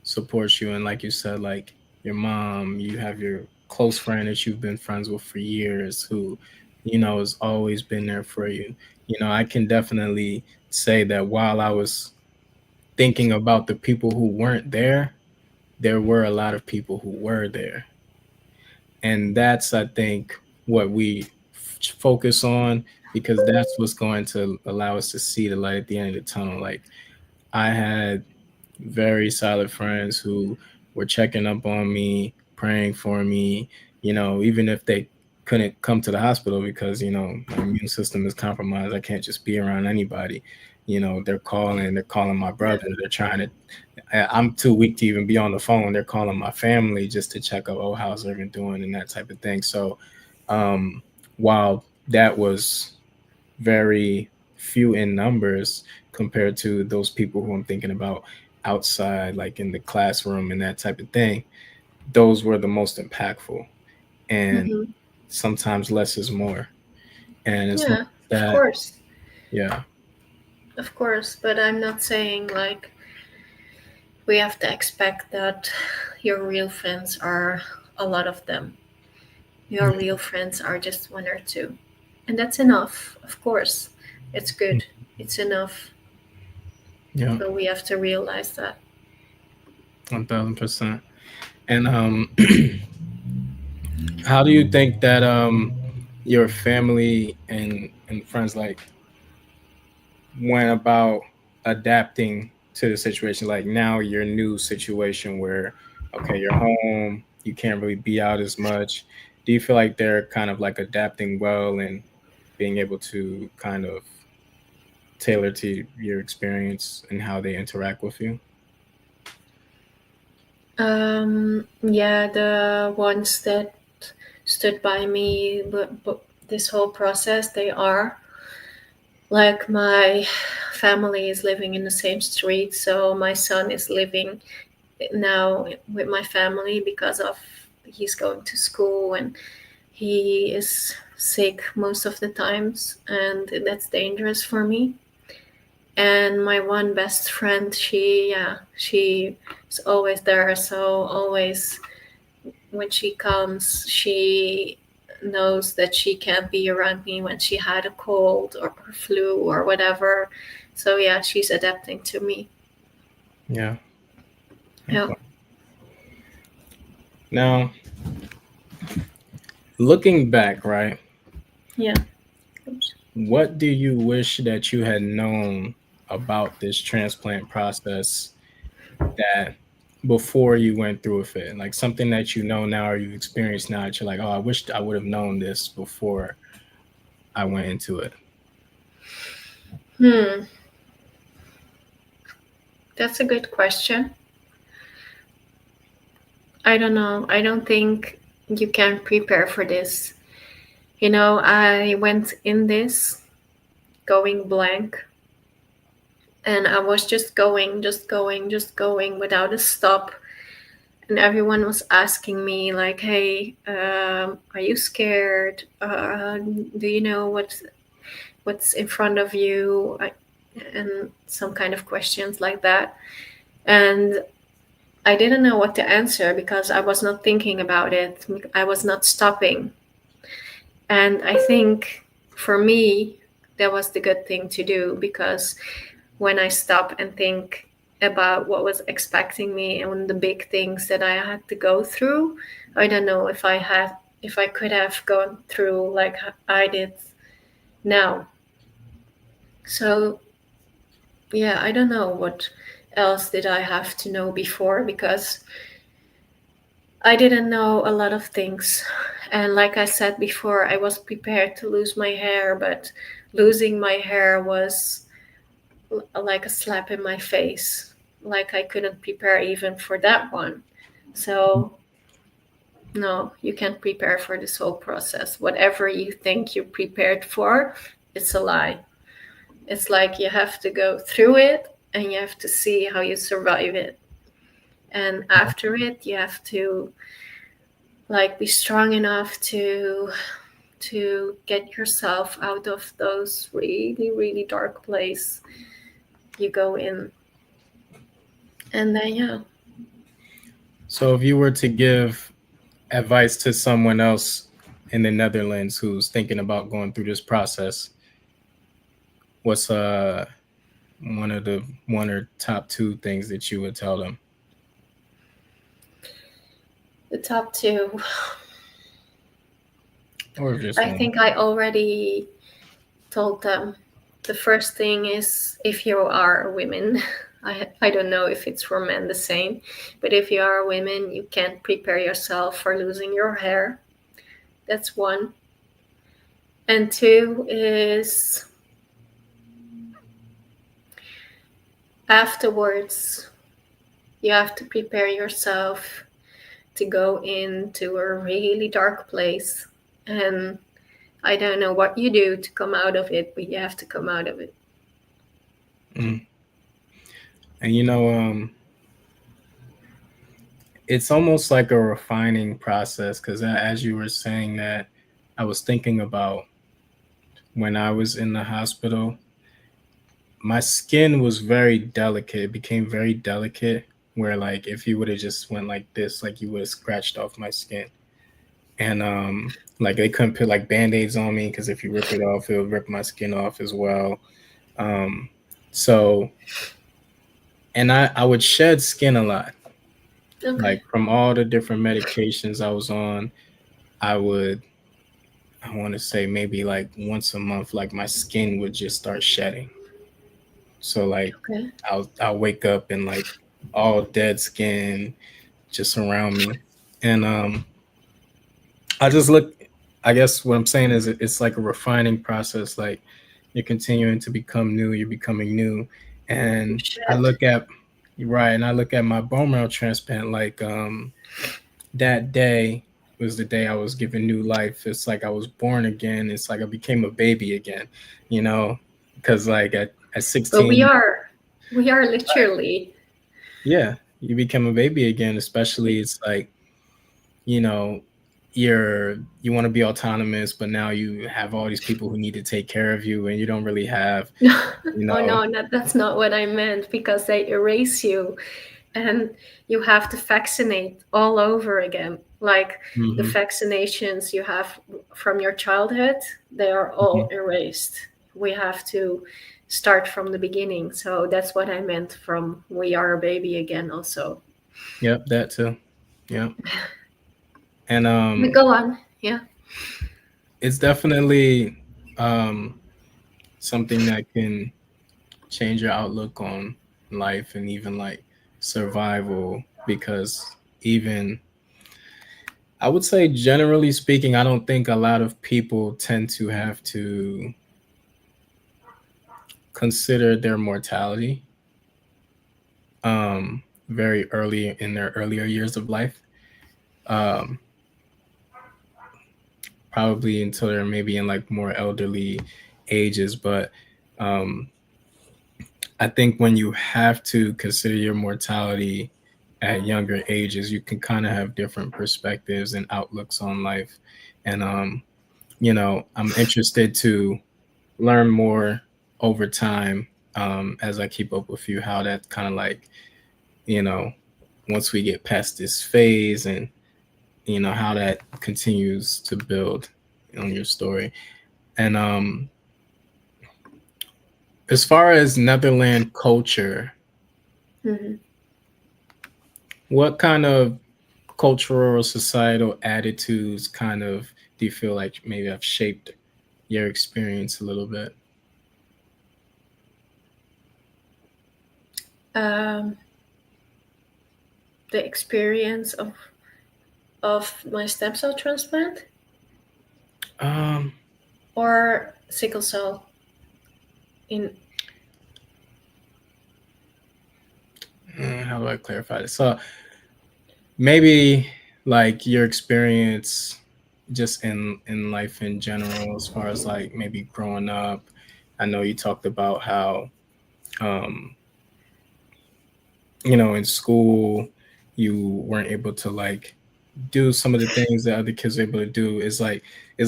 supports you. And like you said, like your mom, you have your close friend that you've been friends with for years, who has always been there for you. I can definitely say that while I was thinking about the people who weren't there, there were a lot of people who were there. And that's, I think, what we focus on, because that's what's going to allow us to see the light at the end of the tunnel. Like, I had very solid friends who were checking up on me, praying for me, even if they couldn't come to the hospital because, my immune system is compromised. I can't just be around anybody. They're calling my Yeah. brother. They're trying to, I'm too weak to even be on the phone. They're calling my family just to check up, oh, how's everyone doing, and that type of thing. So, um, while that was very few in numbers compared to those people who I'm thinking about outside, like in the classroom and that type of thing, those were the most impactful. And Hmm. sometimes less is more. And as much Yeah, as of that, course. yeah, Of course. But I'm not saying like we have to expect that your real friends are a lot of them. Your real friends are just one or two. And that's enough, of course. It's yeah, good. It's enough. yeah, But we have to realize that. 1000%. And how do you think that your family and friends, like, went about adapting to the situation? Like now, your new situation where, okay, you're home, you can't really be out as much. Do you feel like they're kind of like adapting well and being able to kind of tailor to your experience and how they interact with you? Yeah, the ones that stood by me, but this whole process, they are like my family is living in the same street, so my son is living now with my family because of he's going to school and he is sick most of the times, and that's dangerous for me. And my one best friend, she is always there, so always when she comes, she knows that she can't be around me when she had a cold or flu or whatever. So yeah, she's adapting to me. Yeah. Yeah. Okay. Now, looking back, right, Yeah. Oops. what do you wish that you had known about this transplant process that before you went through with it? Like something that you know now or you've experienced now that you're like, oh, I wished I would have known this before I went into it. Hmm, that's a good question. I don't know. I don't think you can prepare for this. You know, I went in this going blank, and I was just going, just going, just going without a stop. And everyone was asking me, like, hey, are you scared? Do you know what's in front of you? And some kind of questions like that. And I didn't know what to answer because I was not thinking about it. I was not stopping. And I think for me, that was the good thing to do because when I stop and think about what was expecting me and the big things that I had to go through, I don't know if I could have gone through like I did now. So yeah, I don't know what else did I have to know before because I didn't know a lot of things. And like I said before, I was prepared to lose my hair, but losing my hair was like a slap in my face. Like I couldn't prepare even for that one. So, no, you can't prepare for this whole process. Whatever you think you're prepared for, it's a lie. It's like you have to go through it and you have to see how you survive it. And after it, you have to like be strong enough to get yourself out of those really really dark place you go in. And then yeah. So if you were to give advice to someone else in the Netherlands who's thinking about going through this process, what's one of the one or top two things that you would tell them? The top two, Or just I one? think I already told them. The first thing is if you are a woman, I don't know if it's for men the same, but if you are a woman, you can't prepare yourself for losing your hair. That's one. And two is afterwards, you have to prepare yourself to go into a really dark place. And I don't know what you do to come out of it, but you have to come out of it. Mm. And it's almost like a refining process because as you were saying that, I was thinking about when I was in the hospital, my skin was very delicate. It became very delicate where like if you would have just went like this, like you would have scratched off my skin. And like they couldn't put like band-aids on me because if you rip it off, it would rip my skin off as well. Um so and I would shed skin a lot. Okay. Like from all the different medications I was on, I would I want to say maybe like once a month, like my skin would just start shedding. So like Okay. I'll wake up and like all dead skin just around me. And I just look, I guess what I'm saying is it's like a refining process. Like you're continuing to become new, you're becoming new. You And I should. look at, right, and I look at my bone marrow transplant like that day was the day I was given new life. It's like I was born again. It's like I became a baby again, you know, because like at But 16, we are literally. yeah, you become a baby again, especially it's like, you know, you want to be autonomous, but now you have all these people who need to take care of you and you don't really have, you Oh know. no, that's not what I meant, because they erase you and you have to vaccinate all over again. Like the Hmm. vaccinations you have from your childhood, they are Hmm. all erased. We have to start from the beginning. So that's what I meant from we are a baby again also. Yep, that too. Yep. And But go on. Yeah. it's definitely um something that can change your outlook on life and even like survival because even I would say generally speaking, I don't think a lot of people tend to have to consider their mortality very early in their earlier years of life. Um, Probably until they're maybe in like more elderly ages, but um, I think when you have to consider your mortality at younger ages, you can kind of have different perspectives and outlooks on life. And I'm interested to learn more over time as I keep up with you how that kind of like, you know, once we get past this phase and how that continues to build on your story. And as far as Netherland culture, Hmm. what kind of cultural or societal attitudes kind of do you feel like maybe have shaped your experience a little bit? Um, the experience of my stem cell transplant Um, or sickle cell in. how do I clarify this? So maybe like your experience just in life in general, as far as like maybe growing up. I know you talked about how um, in school you weren't able to like do some of the things that other kids are able to do. Is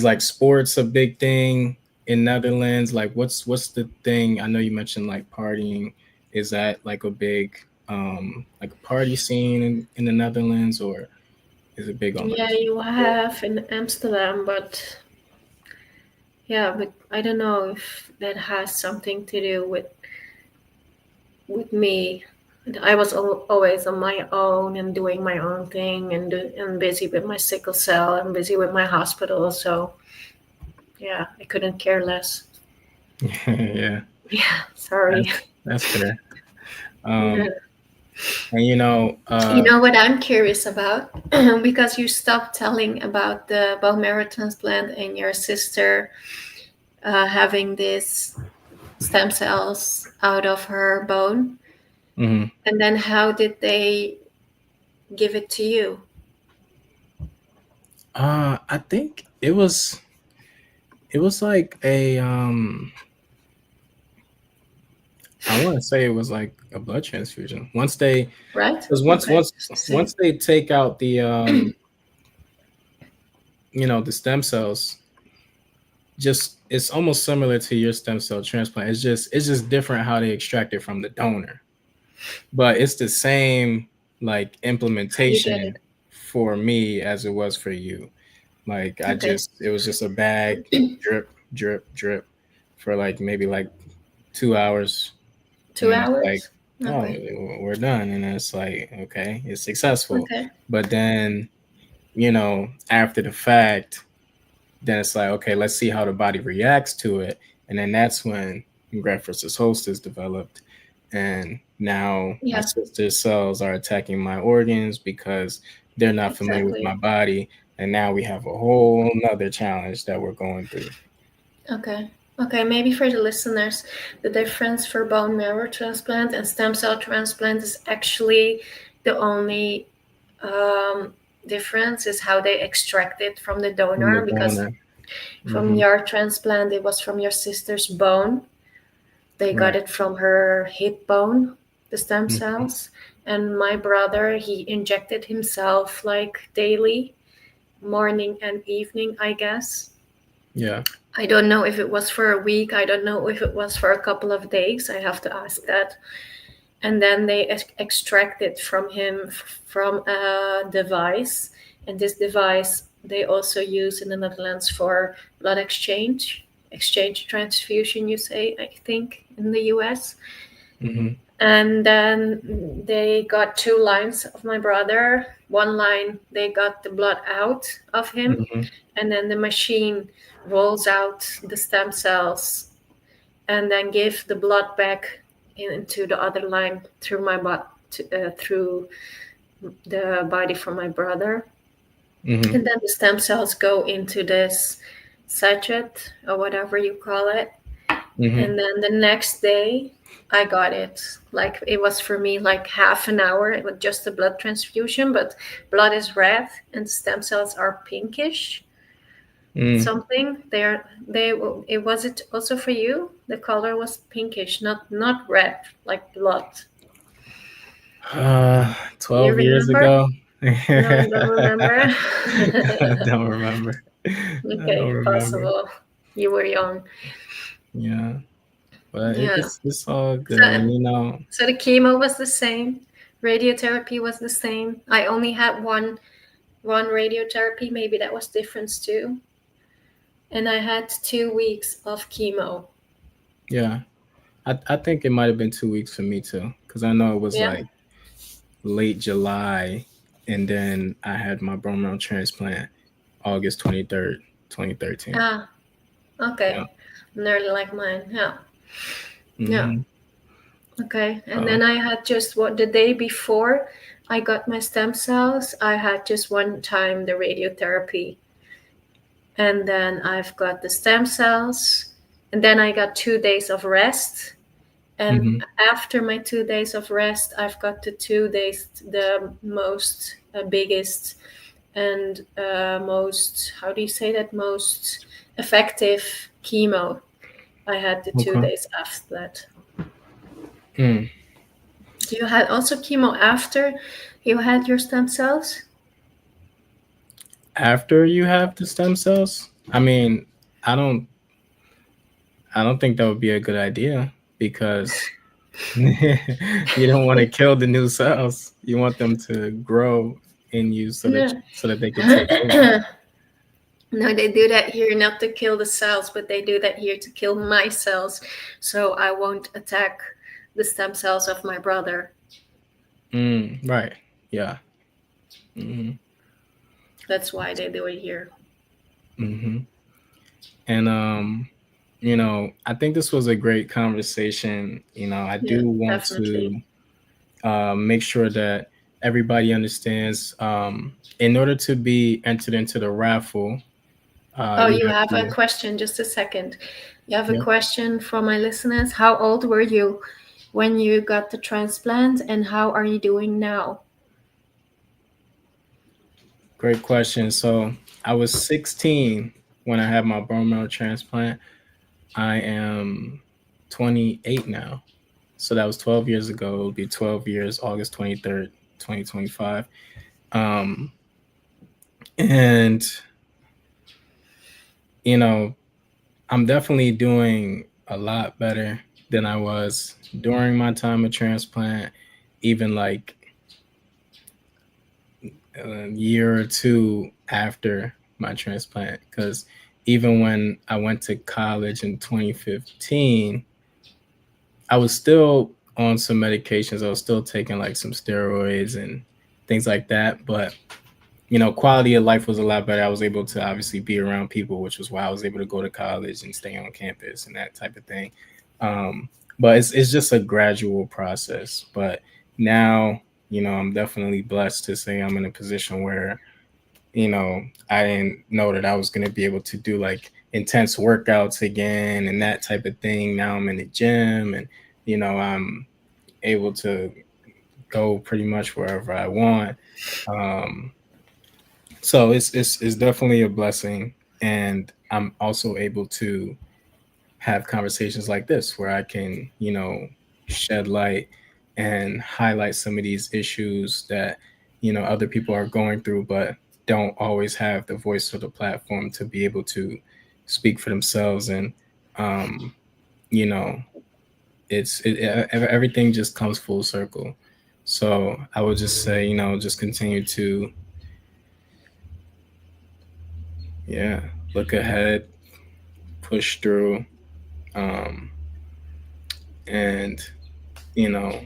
like sports a big thing in Netherlands? Like what's the thing? I know you mentioned like partying. Is that like a big like a party scene in the Netherlands, or is it big on like Yeah, you have in Amsterdam, but yeah, but I don't know if that has something to do with me. I was always on my own and doing my own thing and busy with my sickle cell and busy with my hospital. So yeah, I couldn't care less. yeah, Yeah, sorry. that's fair. Yeah. Um and You know what I'm curious about? Because you stopped telling about the bone marrow transplant and your sister having this stem cells out of her bone. mhm. And then how did they give it to you? I think it was like a I want to say it was like a blood transfusion. Once they Right? because Okay. It's the same. once they take out the the stem cells, just it's almost similar to your stem cell transplant. It's just different how they extract it from the donor, but it's the same like How you get implementation it. for me as it was for you. Like Okay. it was just a bag, drip, drip, drip, for like maybe like 2 hours, and Two then it's like, hours? oh, Okay. we're done, and then it's like, okay, it's successful. Okay. But then after the fact, then it's like, okay, let's see how the body reacts to it, and then that's when graft versus host is developed, and now my Yeah, sister's cells are attacking my organs because they're not familiar with my exactly. body, and now we have a whole nother challenge that we're going through. Okay. Okay, maybe for the listeners, the difference for bone marrow transplant and stem cell transplant is actually the only um, difference is how they extract it from the From the donor, because donor. from Hmm. your transplant it was from your sister's bone. They got Right. it from her hip bone, the stem Hmm. cells. And my brother, he injected himself like daily, morning and evening, I guess. Yeah. I don't know if it was for a week. I don't know if it was for a couple of days. I have to ask that. And then they extract it from him from a device. And this device they also use in the Netherlands for blood exchange transfusion, you say, I think, in the US. Hmm. And then they got two lines of my brother. One line, they got the blood out of him, Hmm. and then the machine rolls out the stem cells and then give the blood back into the other line through my through the body from my brother. Hmm. And then the stem cells go into this sachet or whatever you call it. Hmm. And then the next day, I got it. Like it was for me like half an hour. It was just a blood transfusion, but blood is red and stem cells are pinkish. Mm. Something they it was it also for you. The color was pinkish, not red like blood. Uh, You 12 years remember? ago. No, you don't remember. I don't remember. I don't Okay, remember. possible. You were young. Yeah, but Yeah. it's all So good, and so the chemo was the same. Radiotherapy was the same. I only had one radiotherapy. Maybe that was different too. And I had 2 weeks of chemo. yeah, I think it might have been 2 weeks for me too, because I know it was Yeah. like late July, and then I had my bone marrow transplant August 23rd, 2013. Ah, Yeah. okay. Nearly like mine. Yeah. Yeah. Hmm. Okay. And Oh. then I had just what the day before I got my stem cells, I had just one time the radiotherapy. And then I've got the stem cells. And then I got 2 days of rest. And Hmm. after my 2 days of rest, I've got the 2 days, the most biggest and most, how do you say that, most effective chemo. I had the two Okay. days after that. Mm. Do you had also chemo after you had your stem cells? After you have the stem cells, I mean, I don't I don't think that would be a good idea because you don't want to kill the new cells. You want them to grow in you No. so that they can take over. No, they do that here not to kill the cells, but they do that here to kill my cells, so I won't attack the stem cells of my brother. Mm, right. Yeah. Hmm. That's why they do it here. Hmm. And I think this was a great conversation. I Yeah, do want to definitely. make sure that everybody understands. In order to be entered into the raffle, Oh, you you have have a to. question. Just a second. You have a Yeah. question from my listeners. How old were you when you got the transplant, and how are you doing now? Great question. So I was 16 when I had my bone marrow transplant. I am 28 now. So that was 12 years ago. It'll be 12 years, August 23rd, 2025. Um, and, you know, I'm definitely doing a lot better than I was during my time of transplant, even like a year or two after my transplant. Because even when I went to college in 2015, I was still on some medications. I was still taking like some steroids and things like that. But, quality of life was a lot better. I was able to obviously be around people, which was why I was able to go to college and stay on campus and that type of thing. Um, but it's just a gradual process. But now, I'm definitely blessed to say I'm in a position where, I didn't know that I was going to be able to do like intense workouts again and that type of thing. Now I'm in the gym and, I'm able to go pretty much wherever I want. Um, so it's definitely a blessing. And I'm also able to have conversations like this where I can, shed light and highlight some of these issues that, other people are going through, but don't always have the voice or the platform to be able to speak for themselves. And, um, you know, everything just comes full circle. So I would just say, just continue to, yeah, look ahead, push through, um, and, you know,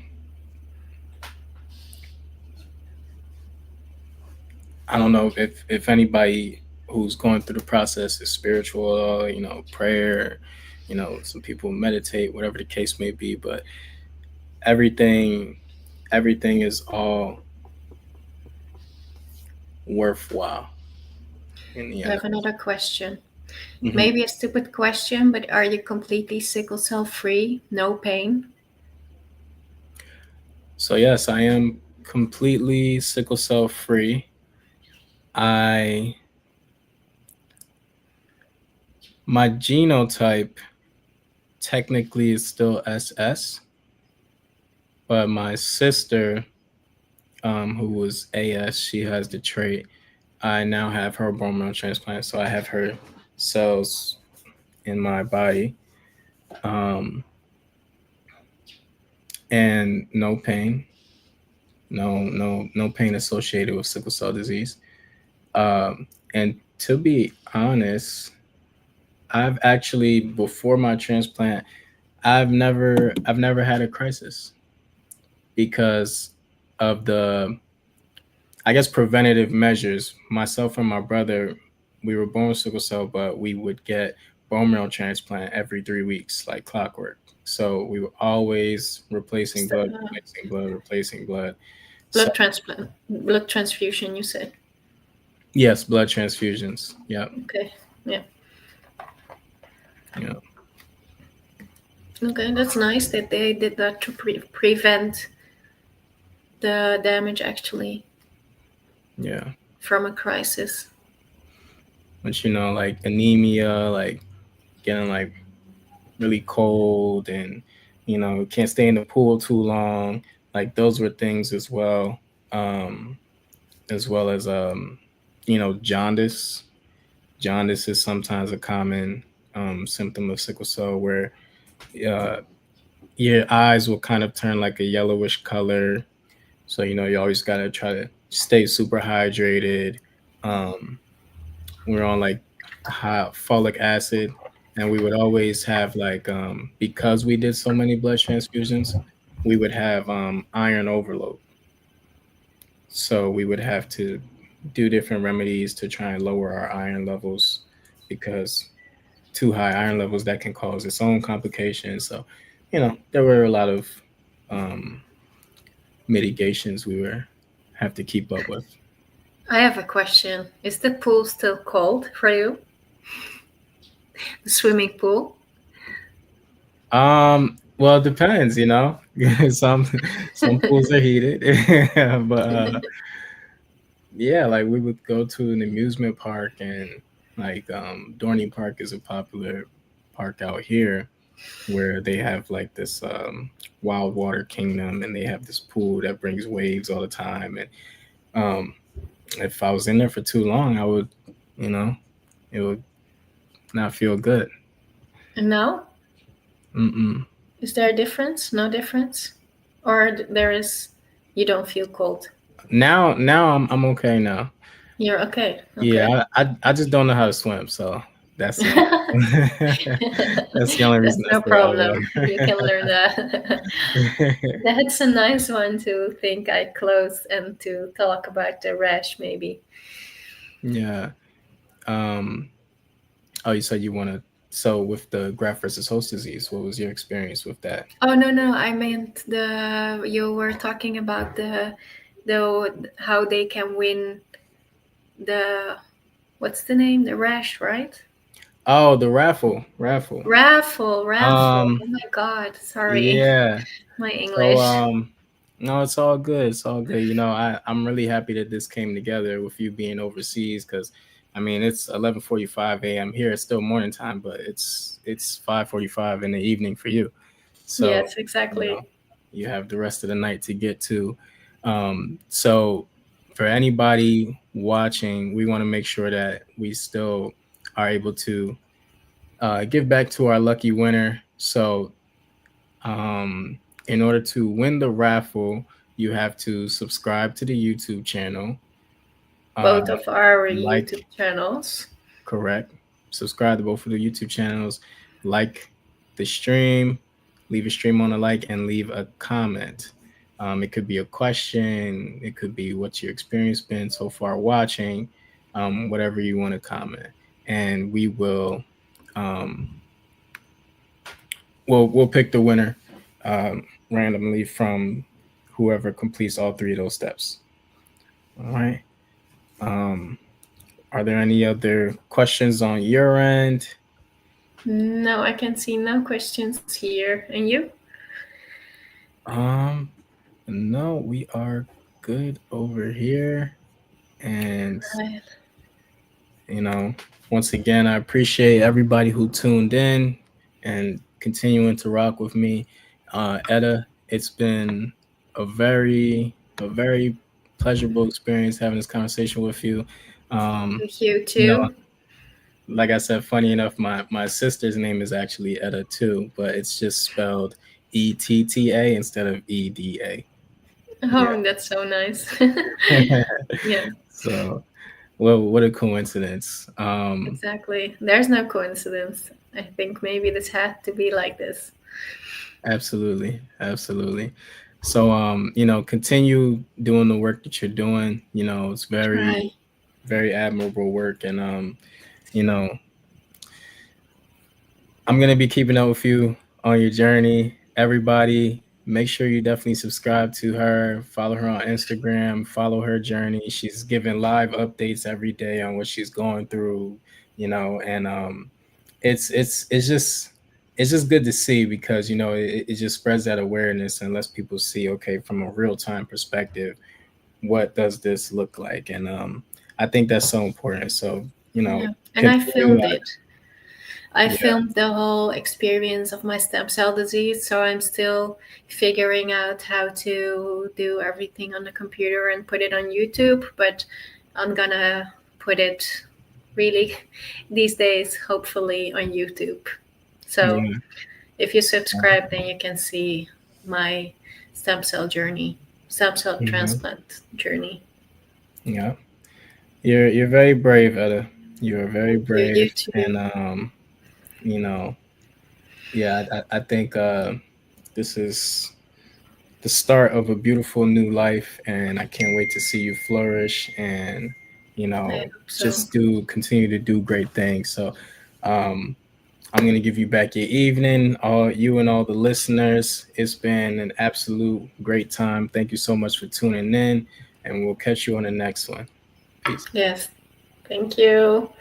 I don't know if anybody who's going through the process is spiritual or prayer. Some people meditate, whatever the case may be, but everything everything is all worthwhile in the I end. have another question. Hmm. Maybe a stupid question, but are you completely sickle cell free? No pain? So yes, I am completely sickle cell free. I My genotype technically is still SS, but my sister, who was AS, she has the trait. I now have her bone marrow transplant, so I have her cells in my body, um, and no pain, no pain associated with sickle cell disease. And to be honest, I've actually before my transplant, I've never had a crisis because of the, I guess, preventative measures. Myself and my brother, we were born with sickle cell, but we would get bone marrow transplant every 3 weeks, like clockwork. So we were always replacing blood, replacing blood. So Blood transplant, blood transfusion, you said. yes, blood transfusions. Yeah, Okay, yeah. yeah, Okay, that's nice that they did that to prevent the damage actually yeah. from a crisis. But like anemia, like getting like really cold, and can't stay in the pool too long. Like those were things as well. Um, as well as jaundice. Jaundice is sometimes a common symptom of sickle cell where uh, your eyes will kind of turn like a yellowish color. So you always gotta try to stay super hydrated. Um, we're on like high folic acid, and we would always have like because we did so many blood transfusions, we would have iron overload. So we would have to do different remedies to try and lower our iron levels because too high iron levels that can cause its own complications. So, there were a lot of um, mitigations we were have to keep up with. I have a question. Is the pool still cold for you? The swimming pool? Well, it depends, some some pools are heated, but yeah, like we would go to an amusement park, and like Dorney Park is a popular park out here where they have like this wild water kingdom, and they have this pool that brings waves all the time. And if I was in there for too long, I would, you know, it would not feel good. And now? Mm-mm. Is there a difference? No difference? Or there is, you don't feel cold? Now I'm okay now. You're okay. Okay. Yeah, I just don't know how to swim, so that's the that's the only reason That's I no stay out of problem. You can learn that. water. That's a nice one to think I closed and to talk about the rash, maybe. Yeah. Um. Oh, you said you want to. So with the graft versus host disease, what was your experience with that? Oh no, no, I meant the you were talking about the how they can win the what's the name? The rash, right? Oh, the raffle. Raffle, raffle. Um, Oh my God, sorry, yeah. my So, English. no, it's all good. It's all good. I'm really happy that this came together with you being overseas because, I mean, it's 11:45 a.m. here. It's still morning time, but it's 5:45 in the evening for you. So, Yes, you know, exactly. you have the rest of the night to get to. So, for anybody watching, we want to make sure that we still are able to give back to our lucky winner. So, um, in order to win the raffle, you have to subscribe to the YouTube channel, uh, Both of our like, YouTube channels. correct, subscribe to both of the YouTube channels, like the stream, leave a stream on a like, and leave a comment. It could be a question, it could be what's your experience been so far watching, whatever you want to comment, and we will um, we'll pick the winner randomly from whoever completes all three of those steps. All right. Um, are there any other questions on your end? No, I can see no questions here. And you? Um, no, we are good over here. And Right. you know, once again, I appreciate everybody who tuned in and continuing to rock with me. Etta, it's been a very pleasurable experience having this conversation with you. Um, With you you know, too. like I said, funny enough, my sister's name is actually Etta too, but it's just spelled ETTA instead of EDA. Yeah. Oh, that's so nice. Yeah, So, well, what a coincidence. exactly. There's no coincidence. I think maybe this had to be like this. Absolutely, absolutely. So, continue doing the work that you're doing. It's very, Try. very admirable work, and you know, I'm gonna be keeping up with you on your journey. Everybody, make sure you definitely subscribe to her, follow her on Instagram, follow her journey. She's giving live updates every day on what she's going through, and it's just it's just good to see because it just spreads that awareness and lets people see, okay, from a real time perspective, what does this look like, and I think that's so important. So Yeah, and I continue. filmed it. I Yeah. filmed the whole experience of my stem cell disease, so I'm still figuring out how to do everything on the computer and put it on YouTube, but I'm gonna put it really these days, hopefully, on YouTube. So Yeah. if you subscribe, then you can see my stem cell journey, stem cell Hmm. transplant journey. Yeah. You're very brave, Etta. You are very Thank you. brave, You too. and you know, yeah, I think this is the start of a beautiful new life, and I can't wait to see you flourish and I hope so. just do continue to do great things. So, um, I'm gonna give you back your evening, all you and all the listeners. It's been an absolute great time. Thank you so much for tuning in, and we'll catch you on the next one. Peace. Yes. Thank you.